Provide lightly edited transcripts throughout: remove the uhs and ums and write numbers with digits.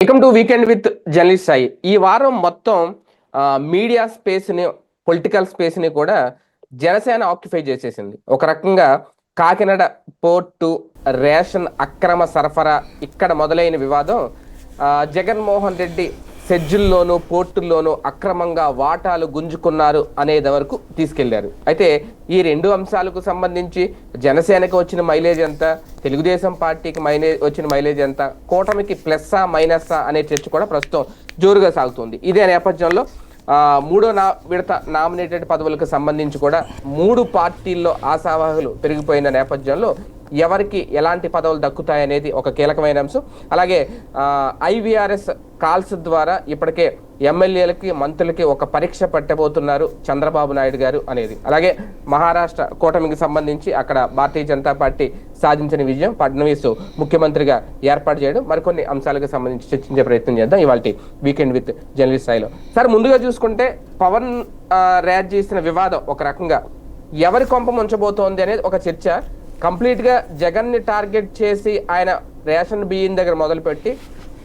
Welcome to weekend with journalist Sai. ఈ వారం మొత్తం మీడియా స్పేస్ని, పొలిటికల్ స్పేస్ని కూడా జనసేన ఆక్యుపై చేసేసింది. ఒక రకంగా కాకినాడ పోర్టు రేషన్ అక్రమ సరఫరా ఇక్కడ మొదలైన వివాదం జగన్మోహన్ రెడ్డి సెజ్జుల్లోనూ పోర్టుల్లోనూ అక్రమంగా వాటాలు గుంజుకున్నారు అనేది వరకు తీసుకెళ్లారు. అయితే ఈ రెండు అంశాలకు సంబంధించి జనసేనకి వచ్చిన మైలేజ్ ఎంత, తెలుగుదేశం పార్టీకి వచ్చిన మైలేజ్ ఎంత, కూటమికి ప్లస్సా మైనస్సా అనే చర్చ కూడా ప్రస్తుతం జోరుగా సాగుతుంది. ఇదే నేపథ్యంలో మూడో విడత నామినేటెడ్ పదవులకు సంబంధించి కూడా 3 పార్టీల్లో ఆశావాహులు పెరిగిపోయిన నేపథ్యంలో ఎవరికి ఎలాంటి పదవులు దక్కుతాయనేది ఒక కీలకమైన అంశం. అలాగే IVRS కాల్స్ ద్వారా ఇప్పటికే ఎమ్మెల్యేలకి, మంత్రులకి ఒక పరీక్ష పెట్టబోతున్నారు చంద్రబాబు నాయుడు గారు అనేది. అలాగే మహారాష్ట్ర కూటమికి సంబంధించి అక్కడ భారతీయ జనతా పార్టీ సాధించిన విజయం, ఫడ్నవీస్ ముఖ్యమంత్రిగా ఏర్పాటు చేయడం, మరికొన్ని అంశాలకు సంబంధించి చర్చించే ప్రయత్నం చేద్దాం ఇవాళ వీకెండ్ విత్ జర్నలిస్ట్ స్థాయిలో. సార్, ముందుగా చూసుకుంటే పవన్ రేజ్ చేసిన వివాదం ఒక రకంగా ఎవరి కొంప ముంచబోతోంది అనేది ఒక చర్చ. కంప్లీట్గా జగన్ని టార్గెట్ చేసి ఆయన రేషన్ బియ్యం దగ్గర మొదలుపెట్టి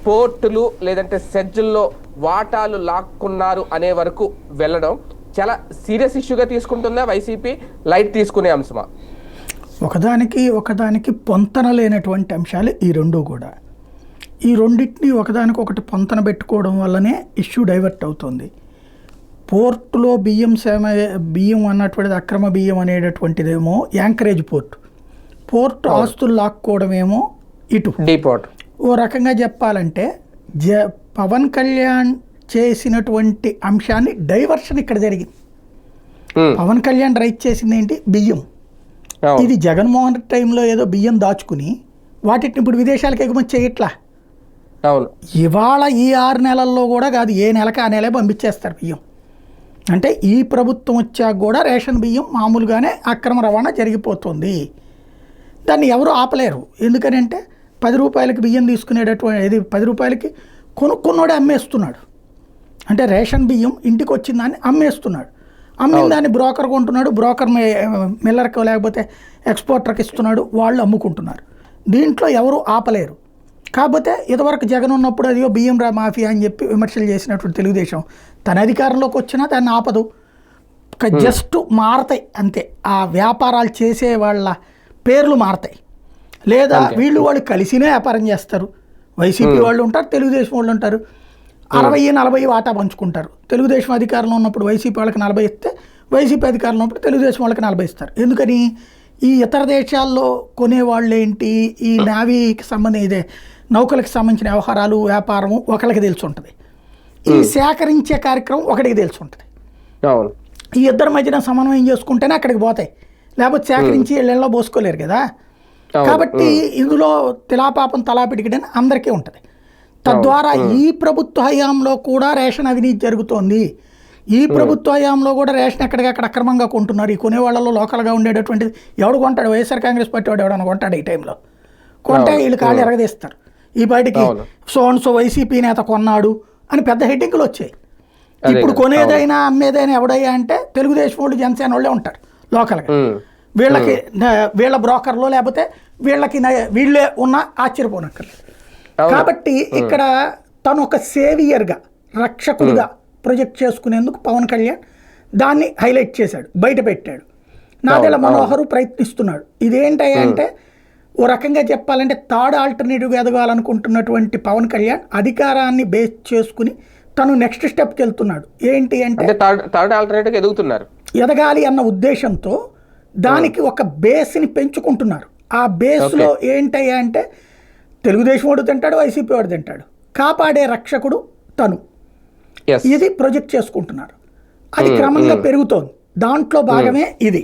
పోర్టులు లేదంటే సెజ్జుల్లో వాటాలు లాక్కున్నారు అనే వరకు వెళ్ళడం చాలా సీరియస్ ఇష్యూగా తీసుకుంటుందా వైసీపీ, లైట్ తీసుకునే అంశమా? ఒకదానికి పొంతన లేనటువంటి అంశాలు ఈ రెండు కూడా. ఈ రెండింటిని ఒకదానికొకటి పొంతన పెట్టుకోవడం వల్లనే ఇష్యూ డైవర్ట్ అవుతుంది. పోర్టులో బియ్యం అన్నటువంటిది అక్రమ బియ్యం అనేటటువంటిదేమో యాంకరేజ్ పోర్టు ఆస్తులు లాక్కోవడమేమో ఇటు డీపోర్ట్. ఓ రకంగా చెప్పాలంటే పవన్ కళ్యాణ్ చేసినటువంటి అంశాన్ని డైవర్షన్ ఇక్కడ జరిగింది. పవన్ కళ్యాణ్ రైట్ చేసింది ఏంటి? బియ్యం. ఇది జగన్మోహన్ రెడ్డి టైంలో ఏదో బియ్యం దాచుకుని వాటిని ఇప్పుడు విదేశాలకు ఎగుమతి చేయట్లా. ఇవాళ ఈ 6 నెలల్లో కూడా కాదు, ఏ నెలకి ఆ నెలే పంపించేస్తారు బియ్యం. అంటే ఈ ప్రభుత్వం వచ్చాక కూడా రేషన్ బియ్యం మామూలుగానే అక్రమ రవాణా జరిగిపోతుంది. దాన్ని ఎవరు ఆపలేరు. ఎందుకని అంటే 10 రూపాయలకి బియ్యం తీసుకునేటటువంటి 10 రూపాయలకి కొనుక్కున్నోడే అమ్మేస్తున్నాడు. అంటే రేషన్ బియ్యం ఇంటికి వచ్చిన దాన్ని అమ్మేస్తున్నాడు. అమ్మిన దాన్ని బ్రోకర్ కొంటున్నాడు, బ్రోకర్ మిల్లర్కి లేకపోతే ఎక్స్పోర్టర్కి ఇస్తున్నాడు, వాళ్ళు అమ్ముకుంటున్నారు. దీంట్లో ఎవరు ఆపలేరు. కాకపోతే ఇదివరకు జగన్ ఉన్నప్పుడు అదిగో బియ్యం మాఫియా అని చెప్పి విమర్శలు చేసినటువంటి తెలుగుదేశం తన అధికారంలోకి వచ్చినా దాన్ని ఆపదు. జస్ట్ మారతాయి అంతే. ఆ వ్యాపారాలు చేసే వాళ్ళ పేర్లు మారతాయి, లేదా వాళ్ళు కలిసినే వ్యాపారం చేస్తారు. వైసీపీ వాళ్ళు ఉంటారు, తెలుగుదేశం వాళ్ళు ఉంటారు. 60-40 వాటా పంచుకుంటారు. తెలుగుదేశం అధికారంలో ఉన్నప్పుడు వైసీపీ వాళ్ళకి 40 ఇస్తే, వైసీపీ అధికారంలో ఉన్నప్పుడు తెలుగుదేశం వాళ్ళకి 40 ఇస్తారు. ఎందుకని? ఈ ఇతర దేశాల్లో కొనేవాళ్ళు ఏంటి, ఈ నావీకి సంబంధించి నౌకలకు సంబంధించిన వ్యవహారాలు, వ్యాపారము ఒకరికి తెలిసి ఉంటుంది. ఈ సేకరించే కార్యక్రమం ఒకటికి తెలిసి ఉంటుంది. ఈ ఇద్దరి మధ్యన సమన్వయం చేసుకుంటేనే అక్కడికి పోతాయి, లేకపోతే సేకరించి ఇళ్లలో పోసుకోలేరు కదా. కాబట్టి ఇందులో తిలాపాపం తలాపిడికడని అందరికీ ఉంటుంది. తద్వారా ఈ ప్రభుత్వ హయాంలో కూడా రేషన్ అవినీతి జరుగుతోంది. ఈ ప్రభుత్వ హయాంలో కూడా రేషన్ ఎక్కడికక్కడ అక్రమంగా కొంటున్నారు. ఈ కొనేవాళ్ళలో లోకల్గా ఉండేటటువంటిది ఎవడు కొంటాడు? వైఎస్ఆర్ కాంగ్రెస్ పార్టీ వాడు ఎవడన్నా కొంటాడు? ఈ టైంలో కొంటే వీళ్ళు కాళ్ళు ఎరగదీస్తారు. ఈ బయటికి సో వైసీపీ నేత కొన్నాడు అని పెద్ద హెడ్డింగ్లు వచ్చాయి. ఇప్పుడు కొనేదైనా అమ్మేదైనా ఎవడయ్యా అంటే తెలుగుదేశం వాళ్ళు, జనసేన వాళ్ళే ఉంటారు లోకల్గా. వీళ్ళ బ్రోకర్లో లేకపోతే వీళ్ళే ఉన్నా ఆశ్చర్యపోనక్కర్లేదు. కాబట్టి ఇక్కడ తను ఒక సేవియర్గా, రక్షకుడుగా ప్రొజెక్ట్ చేసుకునేందుకు పవన్ కళ్యాణ్ దాన్ని హైలైట్ చేశాడు, బయట పెట్టాడు. నాదెళ్ల మనోహరు ప్రయత్నిస్తున్నాడు. ఇదేంటయ్యా అంటే ఓ రకంగా చెప్పాలంటే థర్డ్ ఆల్టర్నేటివ్గా ఎదగాలనుకుంటున్నటువంటి పవన్ కళ్యాణ్ అధికారాన్ని బేస్ చేసుకుని తను నెక్స్ట్ స్టెప్కి వెళ్తున్నాడు. ఏంటి అంటే థర్డ్ ఆల్టర్నేటివ్ ఎదగాలి అన్న ఉద్దేశంతో దానికి ఒక బేస్ని పెంచుకుంటున్నారు. ఆ బేస్లో ఏంటయ్యా అంటే తెలుగుదేశం వాడు తింటాడు, వైసీపీ వాడు తింటాడు, కాపాడే రక్షకుడు తను. ఇది ప్రొజెక్ట్ చేసుకుంటున్నారు. అది క్రమంగా పెరుగుతోంది. దాంట్లో భాగమే ఇది.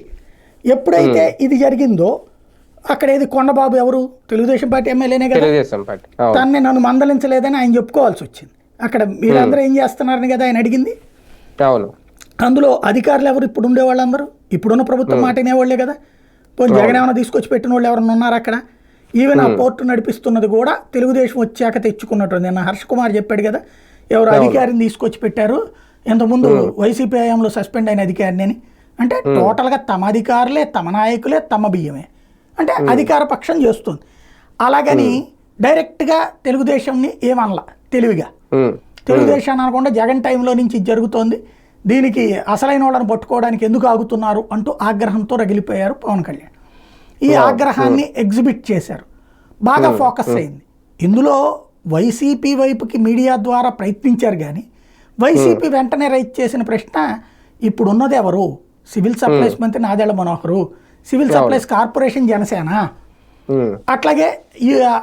ఎప్పుడైతే ఇది జరిగిందో అక్కడ ఏది కొండబాబు ఎవరు? తెలుగుదేశం పార్టీ ఎమ్మెల్యేనే కదా. తనని నన్ను మందలించలేదని ఆయన చెప్పుకోవాల్సి వచ్చింది. అక్కడ మీరందరూ ఏం చేస్తున్నారని కదా ఆయన అడిగింది. అందులో అధికారులు ఎవరు? ఇప్పుడు ఉండే వాళ్ళందరూ ఇప్పుడున్న ప్రభుత్వం మాట వినేవాళ్లే కదా. పోనీ జగన్ ఏమైనా తీసుకొచ్చి పెట్టిన వాళ్ళు ఎవరన్నా ఉన్నారు అక్కడ? ఈవెన్ ఆ పోర్టు నడిపిస్తున్నది కూడా తెలుగుదేశం వచ్చాక తెచ్చుకున్నట్టుంది. నిన్న హర్ష్ కుమార్ చెప్పాడు కదా, ఎవరు అధికారిని తీసుకొచ్చి పెట్టారు, ఇంతకుముందు వైసీపీ హయాంలో సస్పెండ్ అయిన అధికారిని అని. అంటే టోటల్గా తమ అధికారులే, తమ నాయకులే, తమ బియ్యమే. అంటే అధికార పక్షం చేస్తుంది. అలాగని డైరెక్ట్గా తెలుగుదేశంని ఏమనలా. తెలివిగా. తెలుగుదేశాన్ని అనకుండా జగన్ టైంలో నుంచి ఇది జరుగుతోంది, దీనికి అసలైన వాళ్ళని పట్టుకోవడానికి ఎందుకు ఆగుతున్నారు అంటూ ఆగ్రహంతో రగిలిపోయారు పవన్ కళ్యాణ్. ఈ ఆగ్రహాన్ని ఎగ్జిబిట్ చేశారు, బాగా ఫోకస్ అయింది. ఇందులో వైసీపీ వైపుకి మీడియా ద్వారా ప్రయత్నించారు కానీ వైసీపీ వెంటనే రైజ్ చేసిన ప్రశ్న, ఇప్పుడు ఉన్నది ఎవరు? సివిల్ సప్లైస్ మంత్రి Nadella మనోహరు, civil supplies corporation Janasena, అట్లాగే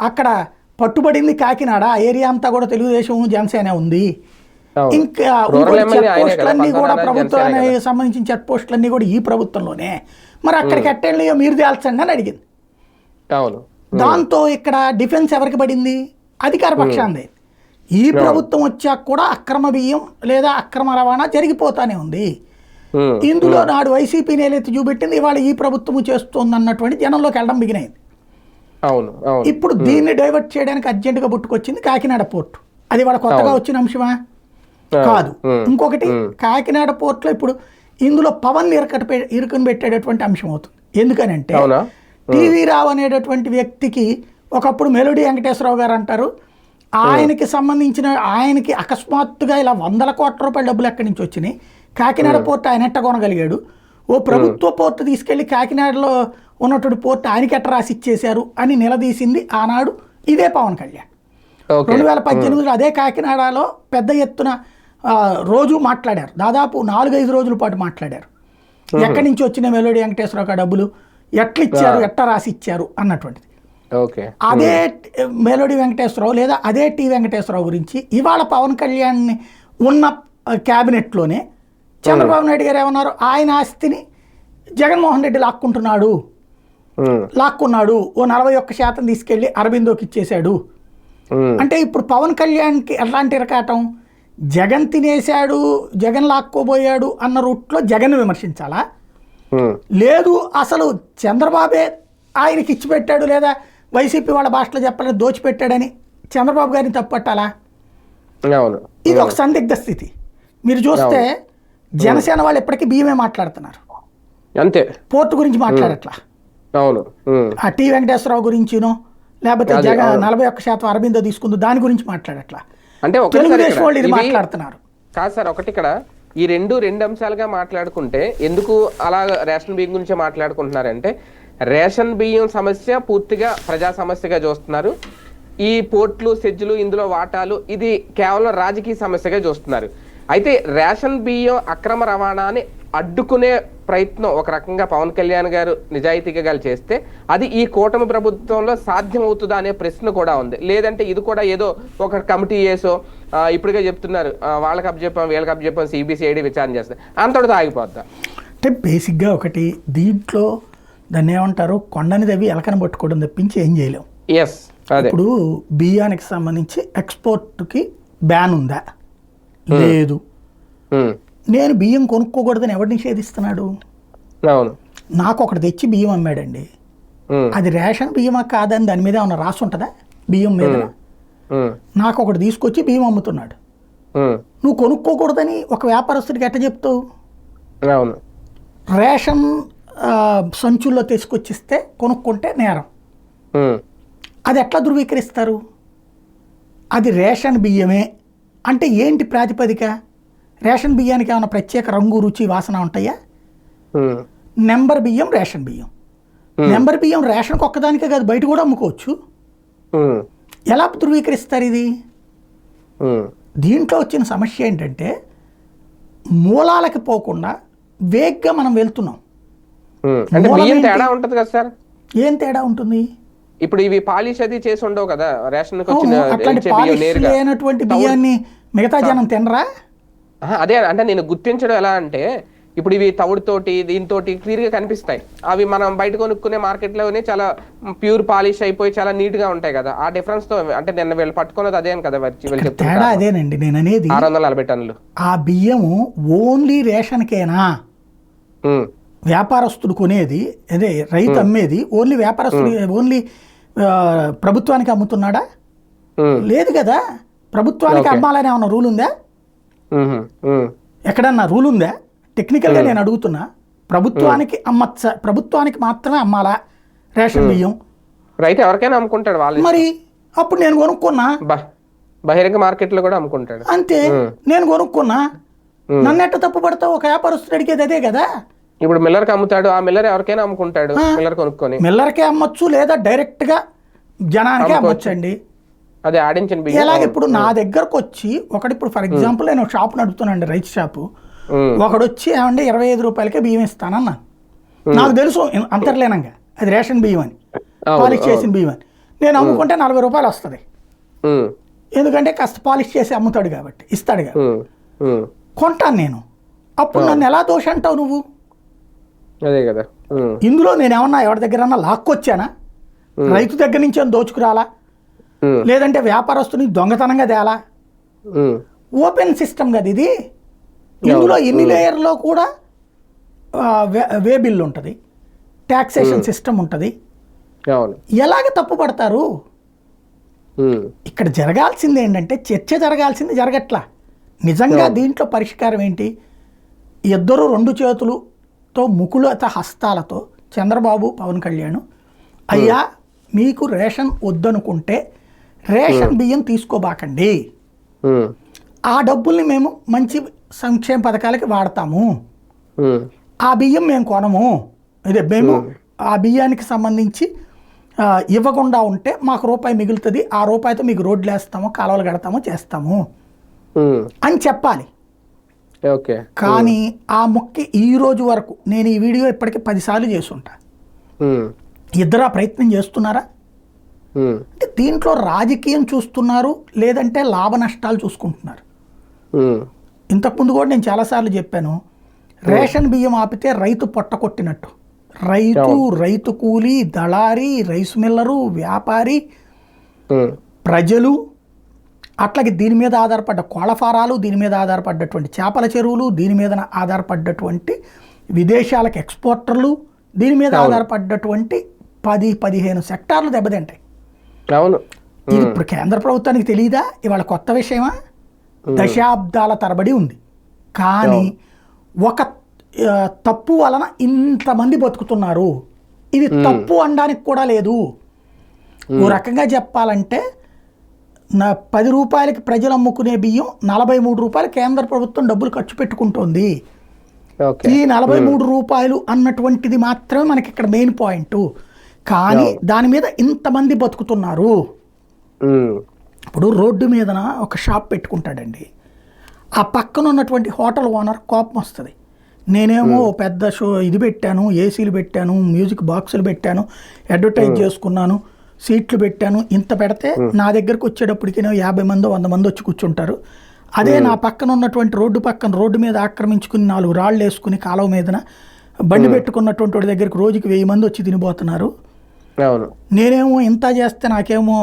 అక్కడ పట్టుబడింది కాకినాడ, ఏరియా అంతా కూడా తెలుగుదేశం జనసేన ఉంది. ఇంకా చెక్ పోస్టులన్నీ కూడా ప్రభుత్వానికి సంబంధించిన చెక్ పోస్టులన్నీ కూడా ఈ ప్రభుత్వంలోనే, మరి అక్కడికి ఎట్టెళ్ళియో మీరు తేల్చండి అని అడిగింది. దాంతో ఇక్కడ డిఫెన్స్ ఎవరికి పడింది? అధికార పక్షాందే. ఈ ప్రభుత్వం వచ్చాక కూడా అక్రమ బియ్యం లేదా అక్రమ రవాణా జరిగిపోతానే ఉంది. ఇందులో నాడు వైసీపీ నేలెత్తి చూపెట్టింది, ఇవాళ ఈ ప్రభుత్వం చేస్తుంది అన్నటువంటి జనంలోకి వెళ్ళడం బిగినైంది. ఇప్పుడు దీన్ని డైవర్ట్ చేయడానికి అర్జెంటుగా పుట్టుకొచ్చింది కాకినాడ పోర్టు. అది వాళ్ళ కొత్తగా వచ్చిన అంశమా? కాదు. ఇంకొకటి, కాకినాడ పోర్టులో ఇప్పుడు ఇందులో పవన్ ఇరుకుని పెట్టేటటువంటి అంశం అవుతుంది. ఎందుకనంటే టీవీ రావు అనేటటువంటి వ్యక్తికి ఒకప్పుడు మెలోడీ వెంకటేశ్వరరావు గారు అంటారు, ఆయనకి సంబంధించిన ఆయనకి అకస్మాత్తుగా ఇలా 100 కోట్ల రూపాయల డబ్బులు ఎక్కడి నుంచి వచ్చినాయి, కాకినాడ పోర్టు ఆయన ఎట్ట కొనగలిగాడు, ఓ ప్రభుత్వ పోర్టు తీసుకెళ్లి కాకినాడలో ఉన్నటువంటి పోర్టు ఆయనకి ఎట్ట రాసి ఇచ్చేశారు అని నిలదీసింది ఆనాడు ఇదే పవన్ కళ్యాణ్. 2018లో అదే కాకినాడలో పెద్ద ఎత్తున రోజు మాట్లాడారు, దాదాపు 4-5 రోజుల పాటు మాట్లాడారు. ఎక్కడి నుంచి వచ్చిన మెలోడీ వెంకటేశ్వరరావు డబ్బులు ఎట్లా ఇచ్చారు, ఎట్ట రాసి ఇచ్చారు అన్నటువంటిది. అదే మెలోడీ వెంకటేశ్వరరావు లేదా అదే టి వెంకటేశ్వరరావు గురించి ఇవాళ పవన్ కళ్యాణ్ ఉన్న క్యాబినెట్లోనే చంద్రబాబు నాయుడు గారు ఏమన్నారు, ఆయన ఆస్తిని జగన్మోహన్ రెడ్డి లాక్కున్నాడు, ఓ 41% తీసుకెళ్లి అరబిందోకి ఇచ్చేశాడు. అంటే ఇప్పుడు పవన్ కళ్యాణ్కి ఎలాంటి ఇరకాటం? జగన్ తినేశాడు, జగన్ లాక్కోబోయాడు అన్న రూట్లో జగన్ విమర్శించాలా, లేదు అసలు చంద్రబాబే ఆయనకి ఇచ్చి పెట్టాడు లేదా వైసీపీ వాళ్ళ భాషలో చెప్పాలని దోచిపెట్టాడని చంద్రబాబు గారిని తప్పట్టాలా? ఇది ఒక సందిగ్ధ స్థితి. మీరు చూస్తే జనసేన వాళ్ళు ఎప్పటికీ బియ్యమే మాట్లాడుతున్నారు, అంతే, పోర్టు గురించి మాట్లాడట్లా. ఆ టి వెంకటేశ్వరరావు గురించినో లేకపోతే జగన్ 41% అరబిందో తీసుకుందో దాని గురించి మాట్లాడట్లా. అంటే తెలుగుదేశం వాళ్ళు ఇది మాట్లాడుతున్నారు. కాదు సార్, ఒకటి ఇక్కడ ఈ రెండు అంశాలుగా మాట్లాడుకుంటే ఎందుకు అలా రేషన్ బియ్యం గురించే మాట్లాడుకుంటున్నారంటే, రేషన్ బియ్యం సమస్య పూర్తిగా ప్రజా సమస్యగా చూస్తున్నారు. ఈ పోర్ట్లు, సెజ్లు, ఇందులో వాటాలు ఇది కేవలం రాజకీయ సమస్యగా చూస్తున్నారు. అయితే రేషన్ బియ్యం అక్రమ రవాణాని అడ్డుకునే ప్రయత్నం ఒక రకంగా పవన్ కళ్యాణ్ గారు నిజాయితీగా చేస్తే అది ఈ కూటమి ప్రభుత్వంలో సాధ్యమవుతుందా అనే ప్రశ్న కూడా ఉంది. లేదంటే ఇది కూడా ఏదో ఒక కమిటీ చేసో ఇప్పుడుగా చెప్తున్నారు వాళ్ళకి అప్పచెప్పాం వీళ్ళకి అప్పచెప్పాం సిబిసిఐడి విచారణ చేస్తే అంతటితో ఆగిపోద్దా? అంటే బేసిక్గా ఒకటి దీంట్లో దాన్ని ఏమంటారు, కొండని తవ్వి ఎలకని పట్టుకోవడం తప్పించి ఏం చేయలేం. ఇప్పుడు బియ్యానికి సంబంధించి ఎక్స్పోర్ట్కి బ్యాన్ ఉందా? లేదు. నేను బియ్యం కొనుక్కోకూడదని ఎవరు నిషేధిస్తున్నాడు? నాకు ఒకటి తెచ్చి బియ్యం అమ్మాడండి, అది రేషన్ బియ్యమా కాదని దాని మీద ఏమన్నా రాసి ఉంటుందా? బియ్యం మీద నాకు ఒకటి తీసుకొచ్చి బియ్యం అమ్ముతున్నాడు, నువ్వు కొనుక్కోకూడదని ఒక వ్యాపారస్తుడికి ఎట్ట చెప్తావు? రేషన్ సంచుల్లో తీసుకొచ్చిస్తే కొనుక్కుంటే నేరం, అది ఎట్లా ధృవీకరిస్తారు? అది రేషన్ బియ్యమే అంటే ఏంటి ప్రాతిపదిక? రేషన్ బియ్యానికి ఏమైనా ప్రత్యేక రంగు, రుచి, వాసన ఉంటాయా? నెంబర్ బియ్యం రేషన్ బియ్యం, నెంబర్ బియ్యం రేషన్కి ఒక్కదానికే కాదు బయట కూడా అమ్ముకోవచ్చు. ఎలా ధృవీకరిస్తారు ఇది? దీంట్లో వచ్చిన సమస్య ఏంటంటే మూలాలకి పోకుండా వేగ్గా మనం వెళ్తున్నాం. ఏం తేడా ఉంటుంది? ఇప్పుడు ఇవి పాలిష్ అది చేసి ఉండవు కదా రేషన్. అట్లాంటి పాలిష్ లేనటువంటి బియ్యాన్ని మిగతా జనం తినరా? అదే అంటే నేను గుర్తించడం ఎలా అంటే, ఇప్పుడు ఇవి తవుడుతోటి దీంతో క్లియర్ గా కనిపిస్తాయి. అవి మనం బయట కొనుక్కునే మార్కెట్ లోనే చాలా ప్యూర్ పాలిష్ అయిపోయి చాలా నీట్ గా ఉంటాయి కదా. ఆ డిఫరెన్స్ తో అంటే నిన్న వీళ్ళు పట్టుకున్నది అదే కదా తేడా. అదేనండి నేను అనేది. 640 టన్నులు ఆ బియ్యము ఓన్లీ రేషన్కేనా? వ్యాపారస్తుడు కొనేది అదే రైతు అమ్మేది ఓన్లీ వ్యాపారస్తుడు, ఓన్లీ ప్రభుత్వానికి అమ్ముతున్నాడా? లేదు కదా. ప్రభుత్వానికి అమ్మాలని ఏమన్నా రూల్ ఉందా? ఎక్కడన్నా రూల్ ఉందా? టెక్నికల్గా నేను అడుగుతున్నా. ప్రభుత్వానికి అమ్మచ్చా? ప్రభుత్వానికి మాత్రమే అమ్మాలా రేషన్ బియ్యం? రైతు ఎవరికైనా అమ్ముకుంటాడు వాళ్ళు. మరి అప్పుడు నేను కొనుక్కున్నా బహిరంగ మార్కెట్ లో కూడా అమ్ముకుంటాడు. అంతే. నేను కొనుక్కున్నా, నన్ను ఎట్ట తప్పు పడతావు? ఒక వ్యాపారస్తుడు అడిగేది అదే కదా. ఇప్పుడు మిల్లర్కి అమ్ముతాడు, ఆ మిల్లర్ ఎవరికైనా అమ్ముకుంటాడు, మిల్లర్ కొనుక్కొని. మిల్లర్కే అమ్మొచ్చు, లేదా డైరెక్ట్ గా జనానికే అమ్మొచ్చండి. అదే ఆడించిన బియ్యం. ఎలాగ ఇప్పుడు నా దగ్గరకు వచ్చి ఇప్పుడు ఫర్ ఎగ్జాంపుల్ నేను షాప్ నడుపుతున్నాండి, రైస్ షాపు. ఒకడు వచ్చి ఏమంటే 25 రూపాయలకే బియ్యం ఇస్తానన్నా. నాకు తెలుసు అంతర్లేనంగా అది రేషన్ బియ్యం అని, పాలిష్ చేసిన బియ్యం అని. నేను అమ్ముకుంటే 40 రూపాయలు వస్తుంది, ఎందుకంటే కాస్త పాలిష్ చేసి అమ్ముతాడు కాబట్టి, ఇస్తాడు కాబట్టి. కొంటాను నేను. అప్పుడు నన్ను ఎలా దోష అంటావు నువ్వు? అదే కదా. ఇందులో నేను ఏమన్నా ఎవరి దగ్గర లాక్కొచ్చానా? రైతు దగ్గర నుంచి ఏమైనా దోచుకురాలా, లేదంటే వ్యాపారస్తుని దొంగతనంగా తేలా? ఓపెన్ సిస్టమ్ కదా ఇది. ఇందులో ఎన్ని లేయర్లో కూడా వే బిల్ ఉంటుంది, ట్యాక్సేషన్ సిస్టమ్ ఉంటుంది. ఎలాగ తప్పు పడతారు? ఇక్కడ జరగాల్సింది ఏంటంటే చర్చ జరగాల్సింది జరగట్లా. నిజంగా దీంట్లో పరిష్కారం ఏంటి? ఇద్దరు 2 చేతులతో ముకులత హస్తాలతో చంద్రబాబు, పవన్ కళ్యాణ్, అయ్యా మీకు రేషన్ వద్దనుకుంటే రేషన్ బియ్యం తీసుకోబాకండి, ఆ డబ్బుల్ని మేము మంచి సంక్షేమ పథకాలకి వాడతాము, ఆ బియ్యం మేము కొనము, అదే మేము ఆ బియ్యానికి సంబంధించి ఇవ్వకుండా ఉంటే మాకు రూపాయి మిగులుతుంది, ఆ రూపాయితో మీకు రోడ్లు వేస్తాము, కాలువలు కడతాము, చేస్తాము అని చెప్పాలి. కానీ ఆ మొక్కి ఈ రోజు వరకు నేను ఈ వీడియో ఇప్పటికీ 10 సార్లు చేసుంటా. ఇద్దరు ఆ ప్రయత్నం చేస్తున్నారా? అంటే దీంట్లో రాజకీయం చూస్తున్నారు, లేదంటే లాభ నష్టాలు చూసుకుంటున్నారు. ఇంతకుముందు కూడా నేను చాలాసార్లు చెప్పాను, రేషన్ బియ్యం ఆపితే రైతు పొట్ట కొట్టినట్టు. రైతు కూలీ, దళారీ, రైస్ మిల్లరు, వ్యాపారి, ప్రజలు, అట్లాగే దీని మీద ఆధారపడ్డ కోళ్ల ఫారాలు, దీని మీద ఆధారపడ్డటువంటి చేపల చెరువులు, దీని మీద ఆధారపడ్డటువంటి విదేశాలకు ఎక్స్పోర్టర్లు, దీని మీద ఆధారపడ్డటువంటి 10-15 సెక్టార్లు దెబ్బతింటాయి. ఇది ఇప్పుడు కేంద్ర ప్రభుత్వానికి తెలియదా? ఇవాళ కొత్త విషయమా? దశాబ్దాల తరబడి ఉంది. కానీ ఒక తప్పు వలన ఇంతమంది బతుకుతున్నారు. ఇది తప్పు అనడానికి కూడా లేదు. ఓ రకంగా చెప్పాలంటే 10 రూపాయలకి ప్రజలు అమ్ముకునే బియ్యం 43 రూపాయలు కేంద్ర ప్రభుత్వం డబ్బులు ఖర్చు పెట్టుకుంటోంది. ఈ 43 రూపాయలు అన్నటువంటిది మాత్రమే మనకి ఇక్కడ మెయిన్ పాయింట్. కానీ దాని మీద ఇంతమంది బతుకుతున్నారు. ఇప్పుడు రోడ్డు మీద ఒక షాప్ పెట్టుకుంటాడండి, ఆ పక్కన ఉన్నటువంటి హోటల్ ఓనర్ కోపం వస్తుంది, నేనేమో పెద్ద ఇది పెట్టాను, ఏసీలు పెట్టాను, మ్యూజిక్ బాక్సులు పెట్టాను, అడ్వర్టైజ్ చేసుకున్నాను, సీట్లు పెట్టాను, ఇంత పెడితే నా దగ్గరకు వచ్చేటప్పటికి 50 మంది 100 మంది వచ్చి కూర్చుంటారు. అదే నా పక్కన ఉన్నటువంటి రోడ్డు మీద ఆక్రమించుకుని 4 రాళ్ళు వేసుకుని కాలువ మీదన బండి పెట్టుకున్నటువంటి వాడి దగ్గరికి రోజుకి 1000 మంది వచ్చి తినిపోతున్నారు. నేనేమో ఇంత చేస్తే నాకేమో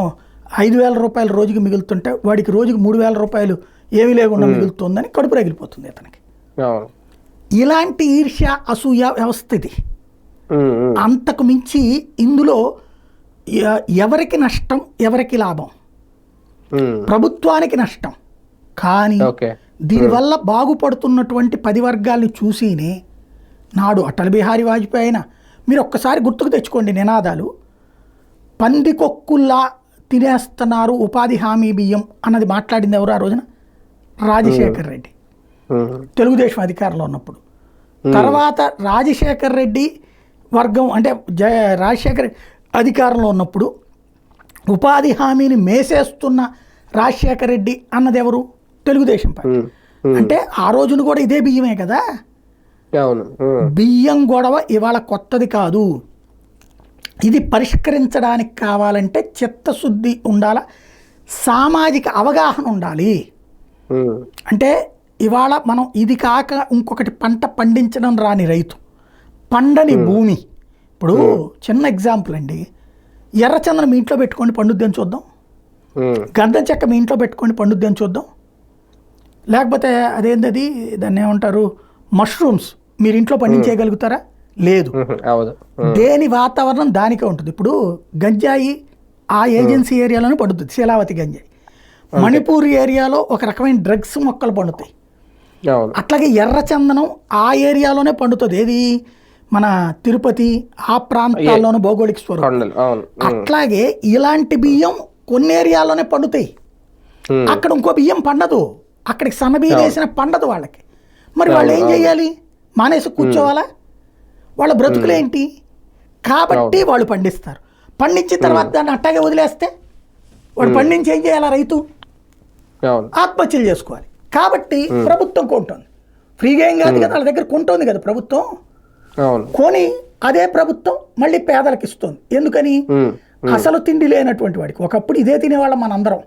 5,000 రూపాయలు రోజుకి మిగులుతుంటే వాడికి రోజుకి 3,000 రూపాయలు ఏమీ లేకుండా మిగులుతుందని కడుపు రగిలిపోతుంది అతనికి. ఇలాంటి ఈర్ష్య, అసూయ వ్యవస్థ ఇది. అంతకు మించి ఇందులో ఎవరికి నష్టం, ఎవరికి లాభం? ప్రభుత్వానికి నష్టం. కానీ దీనివల్ల బాగుపడుతున్నటువంటి 10 వర్గాల్ని చూసినే నాడు అటల్ బిహారీ వాజ్పేయి అయినా మీరు ఒక్కసారి గుర్తుకు తెచ్చుకోండి నినాదాలు. పందికొక్కుల్లా తినేస్తున్నారు ఉపాధి హామీ బియ్యం అన్నది మాట్లాడింది ఎవరు ఆ రోజున? రాజశేఖర్ రెడ్డి, తెలుగుదేశం అధికారంలో ఉన్నప్పుడు. తర్వాత రాజశేఖర్ రెడ్డి వర్గం అంటే రాజశేఖర్ అధికారంలో ఉన్నప్పుడు ఉపాధి హామీని మేసేస్తున్న రాజశేఖర్ రెడ్డి అన్నది ఎవరు? తెలుగుదేశం పార్టీ. అంటే ఆ రోజున కూడా ఇదే బియ్యమే కదా. బియ్యం గొడవ ఇవాళ కొత్తది కాదు. ఇది పరిష్కరించడానికి కావాలంటే చిత్తశుద్ధి ఉండాల, సామాజిక అవగాహన ఉండాలి. అంటే ఇవాళ మనం ఇది కాక ఇంకొకటి పంట పండించడం రాని రైతు, పండని భూమి. ఇప్పుడు చిన్న ఎగ్జాంపుల్ అండి, ఎర్రచందనం మీ ఇంట్లో పెట్టుకొని పండుద్ది అని చూద్దాం, గంధం చెక్క మీ ఇంట్లో పెట్టుకొని పండుద్ది అని చూద్దాం. లేకపోతే అదేంటది దాన్ని ఏమంటారు, మష్రూమ్స్ మీరు ఇంట్లో పండించేయగలుగుతారా? లేదు. దేని వాతావరణం దానికే ఉంటుంది. ఇప్పుడు గంజాయి ఆ ఏజెన్సీ ఏరియాలోనే పండుతుంది, శీలావతి గంజాయి. మణిపూర్ ఏరియాలో ఒక రకమైన డ్రగ్స్ మొక్కలు పండుతాయి. అట్లాగే ఎర్రచందనం ఆ ఏరియాలోనే పండుతుంది. ఏది మన తిరుపతి ఆ ప్రాంతాల్లోనే భౌగోళిక స్వరూపం. అట్లాగే ఇలాంటి బియ్యం కొన్ని ఏరియాలోనే పండుతాయి. అక్కడ ఇంకో బియ్యం పండదు, అక్కడికి సన్న బియ్యం వేసిన పండదు వాళ్ళకి. మరి వాళ్ళు ఏం చేయాలి? మానేసి కూర్చోవాలా? వాళ్ళ బ్రతుకులేంటి? కాబట్టి వాళ్ళు పండిస్తారు. పండించిన తర్వాత దాన్ని అట్టాగే వదిలేస్తే వాడు పండించి ఏం చేయాలా? రైతు ఆత్మహత్యలు చేసుకోవాలి. కాబట్టి ప్రభుత్వం కొంటుంది. ఫ్రీగా ఏం కాదు కదా, వాళ్ళ దగ్గర కొంటుంది కదా ప్రభుత్వం. కొని అదే ప్రభుత్వం మళ్ళీ పేదలకు ఇస్తుంది. ఎందుకని? అసలు తిండి లేనటువంటి వాడికి. ఒకప్పుడు ఇదే తినేవాళ్ళం మనందరం.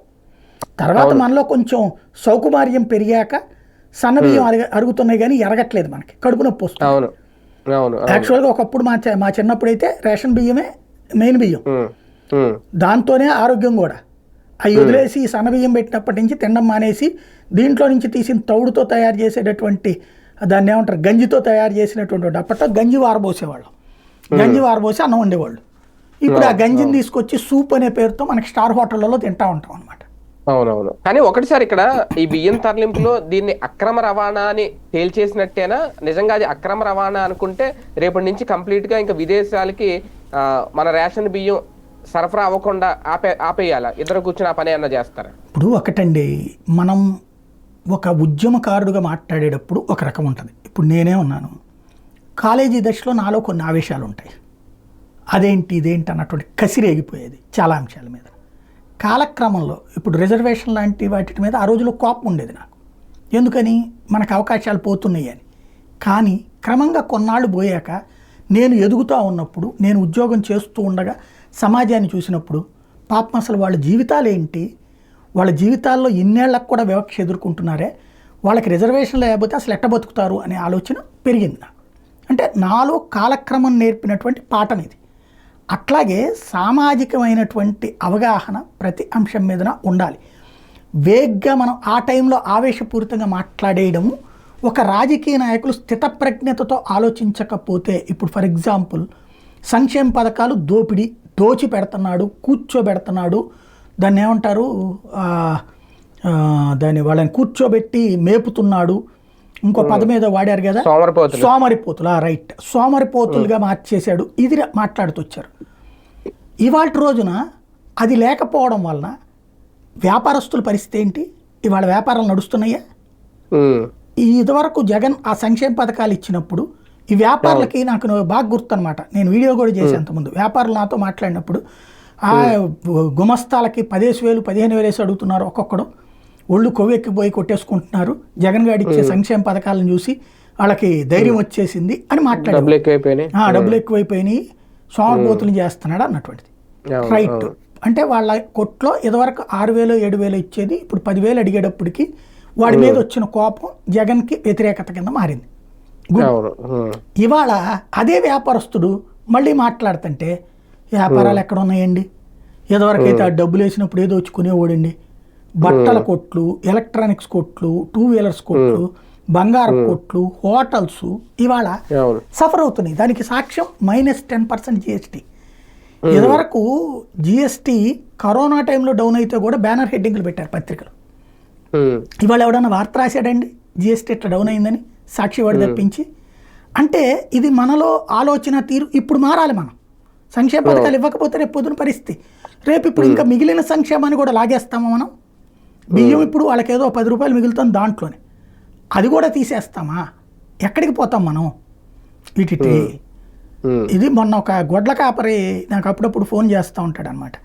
తర్వాత మనలో కొంచెం సౌకుమార్యం పెరిగాక సన్నబియ్యం అరుగుతున్నాయి కానీ ఎరగట్లేదు, మనకి కడుపు నొప్పి వస్తుంది. యాక్చువల్గా ఒకప్పుడు మా చిన్నప్పుడు అయితే రేషన్ బియ్యమే మెయిన్ బియ్యం, దాంతోనే ఆరోగ్యం కూడా. అవి వదిలేసి సన్నబియ్యం పెట్టినప్పటి నుంచి తినడం మానేసి దీంట్లో నుంచి తీసిన తౌడుతో తయారు చేసేటటువంటి దాన్ని ఏమంటారు, గంజితో తయారు చేసినటువంటి, అప్పట్లో గంజి వారబోసేవాళ్ళం. గంజి వారబోసి అన్నం వండేవాళ్ళు. ఇప్పుడు ఆ గంజిని తీసుకొచ్చి సూప్ అనే పేరుతో మనకి స్టార్ హోటళ్లలో తింటా ఉంటాం అనమాట. అవునవును. కానీ ఒకటిసారి ఇక్కడ ఈ బియ్యం తరలింపులో దీన్ని అక్రమ రవాణా అని తేల్చేసినట్టేనా? నిజంగా అది అక్రమ రవాణా అనుకుంటే రేపటి నుంచి కంప్లీట్ గా ఇంకా విదేశాలకి మన రేషన్ బియ్యం సరఫరా అవ్వకుండా ఆపేయాలా? ఇద్దరు కూర్చుని ఆ పని అన్న చేస్తారా? ఇప్పుడు ఒకటండి, మనం ఒక ఉద్యమకారుడుగా మాట్లాడేటప్పుడు ఒక రకం ఉంటుంది. ఇప్పుడు నేనే ఉన్నాను, కాలేజీ దశలో నాలో కొన్ని ఆవేశాలు ఉంటాయి. అదేంటి ఇదేంటి అన్నటువంటి కసిరేగిపోయేది చాలా అంశాల మీద. కాలక్రమంలో ఇప్పుడు రిజర్వేషన్ లాంటి వాటి మీద ఆ రోజుల్లో కోపం ఉండేది నాకు. ఎందుకని? మనకు అవకాశాలు పోతున్నాయి అని. కానీ క్రమంగా కొన్నాళ్ళు పోయాక నేను ఎదుగుతూ ఉన్నప్పుడు, నేను ఉద్యోగం చేస్తూ ఉండగా సమాజాన్ని చూసినప్పుడు, పాపం అసలు వాళ్ళ జీవితాలు ఏంటి, వాళ్ళ జీవితాల్లో ఇన్నేళ్లకు కూడా వివక్ష ఎదుర్కొంటున్నారే, వాళ్ళకి రిజర్వేషన్ లేకపోతే అసలు ఎట్ట బతుకుతారు అనే ఆలోచన పెరిగింది నాకు. అంటే నాలో కాలక్రమం నేర్పినటువంటి పాఠం ఇది. అట్లాగే సామాజికమైనటువంటి అవగాహన ప్రతి అంశం మీదన ఉండాలి. వేగ్గా మనం ఆ టైంలో ఆవేశపూరితంగా మాట్లాడేయడము, ఒక రాజకీయ నాయకులు స్థితప్రజ్ఞతతో ఆలోచించకపోతే, ఇప్పుడు ఫర్ ఎగ్జాంపుల్ సంక్షేమ పథకాలు దోచి పెడుతున్నాడు, కూర్చోబెడుతున్నాడు, దాన్ని ఏమంటారు, దాన్ని వాళ్ళని కూర్చోబెట్టి మేపుతున్నాడు, ఇంకో పదం మీద వాడారు కదా, సోమరిపోతులు. రైట్, సోమరిపోతులుగా మార్చేశాడు, ఇది మాట్లాడుతూ వచ్చారు. ఇవాళ రోజున అది లేకపోవడం వలన వ్యాపారస్తుల పరిస్థితి ఏంటి? ఇవాళ వ్యాపారాలు నడుస్తున్నాయా? ఇదివరకు జగన్ ఆ సంక్షేమ పథకాలు ఇచ్చినప్పుడు ఈ వ్యాపారులకి నాకు బాగా గుర్తు అనమాట. నేను వీడియో కూడా చేసేంతకుముందు వ్యాపారులు నాతో మాట్లాడినప్పుడు ఆ గుమస్తాలకి 10,000 15,000 వేసి అడుగుతున్నారు. ఒక్కొక్కడు ఒళ్ళు కొవ్వెక్కిపోయి కొట్టేసుకుంటున్నారు. జగన్ గారు ఇచ్చే సంక్షేమ పథకాలను చూసి వాళ్ళకి ధైర్యం వచ్చేసింది అని మాట్లాడారు. డబ్బులు ఎక్కువైపోయినాయి, సోమరిపోతులు చేస్తున్నాడు అన్నటువంటిది. రైట్. అంటే వాళ్ళ కొట్లో ఇదివరకు 6,000 7,000 ఇచ్చేది ఇప్పుడు 10,000 అడిగేటప్పటికి వాడి మీద వచ్చిన కోపం జగన్కి వ్యతిరేకత కింద మారింది. ఇవాళ అదే వ్యాపారస్తుడు మళ్ళీ మాట్లాడుతుంటే వ్యాపారాలు ఎక్కడ ఉన్నాయండి? ఇదివరకైతే ఆ డబ్బులు వేసినప్పుడు ఏదో వచ్చుకునేవాడండి. బట్టల కొట్లు, ఎలక్ట్రానిక్స్ కొట్లు, 2 వీలర్స్ కొట్లు, బంగారం కొట్లు, హోటల్స్ ఇవాళ సఫర్ అవుతున్నాయి. దానికి సాక్ష్యం -10% జిఎస్టీ. ఇదివరకు జిఎస్టీ కరోనా టైంలో డౌన్ అయితే కూడా బ్యానర్ హెడ్డింగ్లు పెట్టారు పత్రికలు. ఇవాళ ఎవడన్నా వార్త రాశాడండి జిఎస్టీ ఇట్లా డౌన్ అయిందని? సాక్షి వాడు తప్పించి. అంటే ఇది మనలో ఆలోచన తీరు ఇప్పుడు మారాలి. మనం సంక్షేమ పథకాలు ఇవ్వకపోతే రేపు పొద్దున పరిస్థితి, రేపు ఇప్పుడు ఇంకా మిగిలిన సంక్షేమాన్ని కూడా లాగేస్తామా మనం? బియ్యం ఇప్పుడు వాళ్ళకి ఏదో 10 రూపాయలు మిగులుతుంది దాంట్లోనే, అది కూడా తీసేస్తామా? ఎక్కడికి పోతాం మనం? వీటి ఇది మొన్న ఒక గొడ్ల కాపరి నాకు అప్పుడప్పుడు ఫోన్ చేస్తూ ఉంటాడు అనమాట,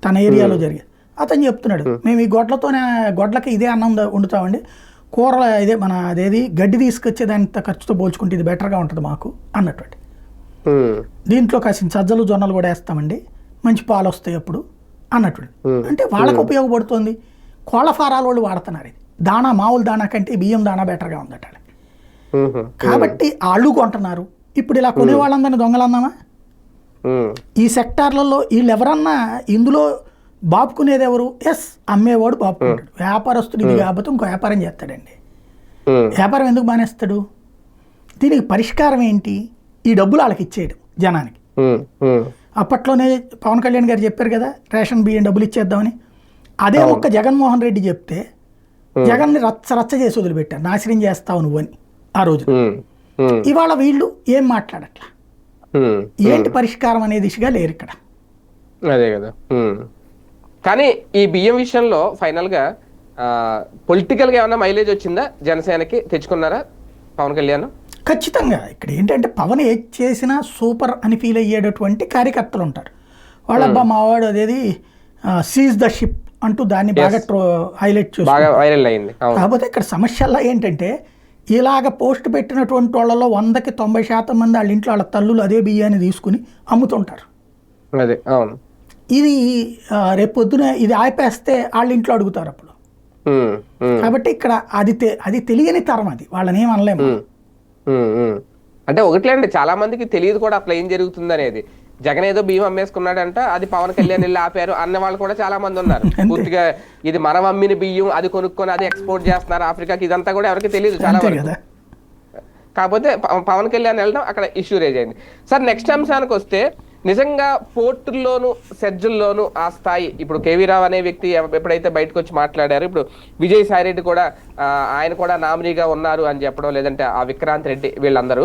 తన ఏరియాలో జరిగేది. అతను చెప్తున్నాడు, మేము ఈ గొడ్లకి ఇదే అన్నం వండుతామండి, కూరలు ఇదే మన అదేది గడ్డి తీసుకొచ్చేదాంత ఖర్చుతో పోల్చుకుంటే ఇది బెటర్గా ఉంటుంది మాకు అన్నటువంటి. దీంట్లో కాసిన సజ్జలు జొన్నలు కూడా వేస్తామండి, మంచి పాలు వస్తాయి అప్పుడు అన్నటువంటి. అంటే వాళ్ళకు ఉపయోగపడుతుంది. కోళ్ళ ఫారాల వాళ్ళు వాడుతున్నారు ఇది. దాణా మామూలు దాణా కంటే బియ్యం దాణా బెటర్గా ఉందట. కాబట్టి వాళ్ళు కొంటున్నారు. ఇప్పుడు ఇలా కొనే వాళ్ళందరినీ దొంగలందామా? ఈ సెక్టార్లలో వీళ్ళు ఎవరన్నా ఇందులో బాపుకునేది ఎవరు? ఎస్, అమ్మేవాడు బాపుకుంటాడు. వ్యాపారస్తుడు ఇది కాకపోతే ఇంకో వ్యాపారం చేస్తాడండి. వ్యాపారం ఎందుకు మానేస్తాడు? దీనికి పరిష్కారం ఏంటి? ఈ డబ్బులు వాళ్ళకి ఇచ్చేయడం జనానికి. అప్పట్లోనే పవన్ కళ్యాణ్ గారు చెప్పారు కదా, రేషన్ బియ్యం డబ్బులు ఇచ్చేద్దామని. అదే ఒక్క జగన్మోహన్ రెడ్డి చెప్తే జగన్ని రచ్చ చేసి వదిలిపెట్టారు, నాశనం చేస్తావు నువ్వని ఆ రోజు. ఇవాళ వీళ్ళు ఏం మాట్లాడట్లా, ఏంటి పరిష్కారం అనే దిశగా లేరు ఇక్కడ. అదే కదా. కానీ ఈ బియ్యం విషయంలో ఫైనల్ గా పొలిటికల్ గా ఏమన్నా మైలేజ్ వచ్చిందా జనసేనకి? తెచ్చుకున్నారా పవన్ కళ్యాణ్? ఖచ్చితంగా ఇక్కడ ఏంటంటే పవన్ ఏది చేసినా సూపర్ అని ఫీల్ అయ్యేటటువంటి కార్యకర్తలు ఉంటారు. వాళ్ళబ్బా మావాడు అదేది సీజ్ ద షిప్ అంటూ దాన్ని బాగా హైలైట్ బాగా వైరల్ అయింది. కాకపోతే ఇక్కడ సమస్యల్లో ఏంటంటే ఇలాగ పోస్ట్ పెట్టినటువంటి వాళ్ళలో 100కి 90% మంది వాళ్ళ ఇంట్లో వాళ్ళ తల్లులు అదే బియ్యాన్ని తీసుకుని అమ్ముతుంటారు. అదే అవును. ఇది రేపు పొద్దున ఇది ఆపేస్తే వాళ్ళ ఇంట్లో అడుగుతారు అప్పుడు. కాబట్టి ఇక్కడ అది తెలియని తరం, అది వాళ్ళని ఏం అనలేము. అంటే ఒకట్లేండి, చాలా మందికి తెలియదు కూడా అసలు ఏం జరుగుతుంది అనేది. జగన్ ఏదో బియ్యం అమ్మేసుకున్నాడంట, అది పవన్ కళ్యాణ్ వెళ్ళి ఆపారు అన్న వాళ్ళు కూడా చాలా మంది ఉన్నారు. పూర్తిగా ఇది మనం అమ్మిన బియ్యం, అది కొనుక్కొని అది ఎక్స్పోర్ట్ చేస్తున్నారు ఆఫ్రికాకి, ఇదంతా కూడా ఎవరికి తెలియదు చాలా వరకు. కాకపోతే పవన్ కళ్యాణ్ వెళ్ళడం అక్కడ ఇష్యూ రేజ్ అయింది. సార్ నెక్స్ట్ అంశానికి వస్తే, నిజంగా పోర్టుల్లోను సెజ్జుల్లోను ఆ స్థాయి, ఇప్పుడు కేవీ రావు అనే వ్యక్తి ఎప్పుడైతే బయటకు వచ్చి మాట్లాడారు, ఇప్పుడు విజయసాయి రెడ్డి కూడా ఆయన కూడా నామినీగా ఉన్నారు అని చెప్పడం, లేదంటే ఆ విక్రాంత్ రెడ్డి, వీళ్ళందరూ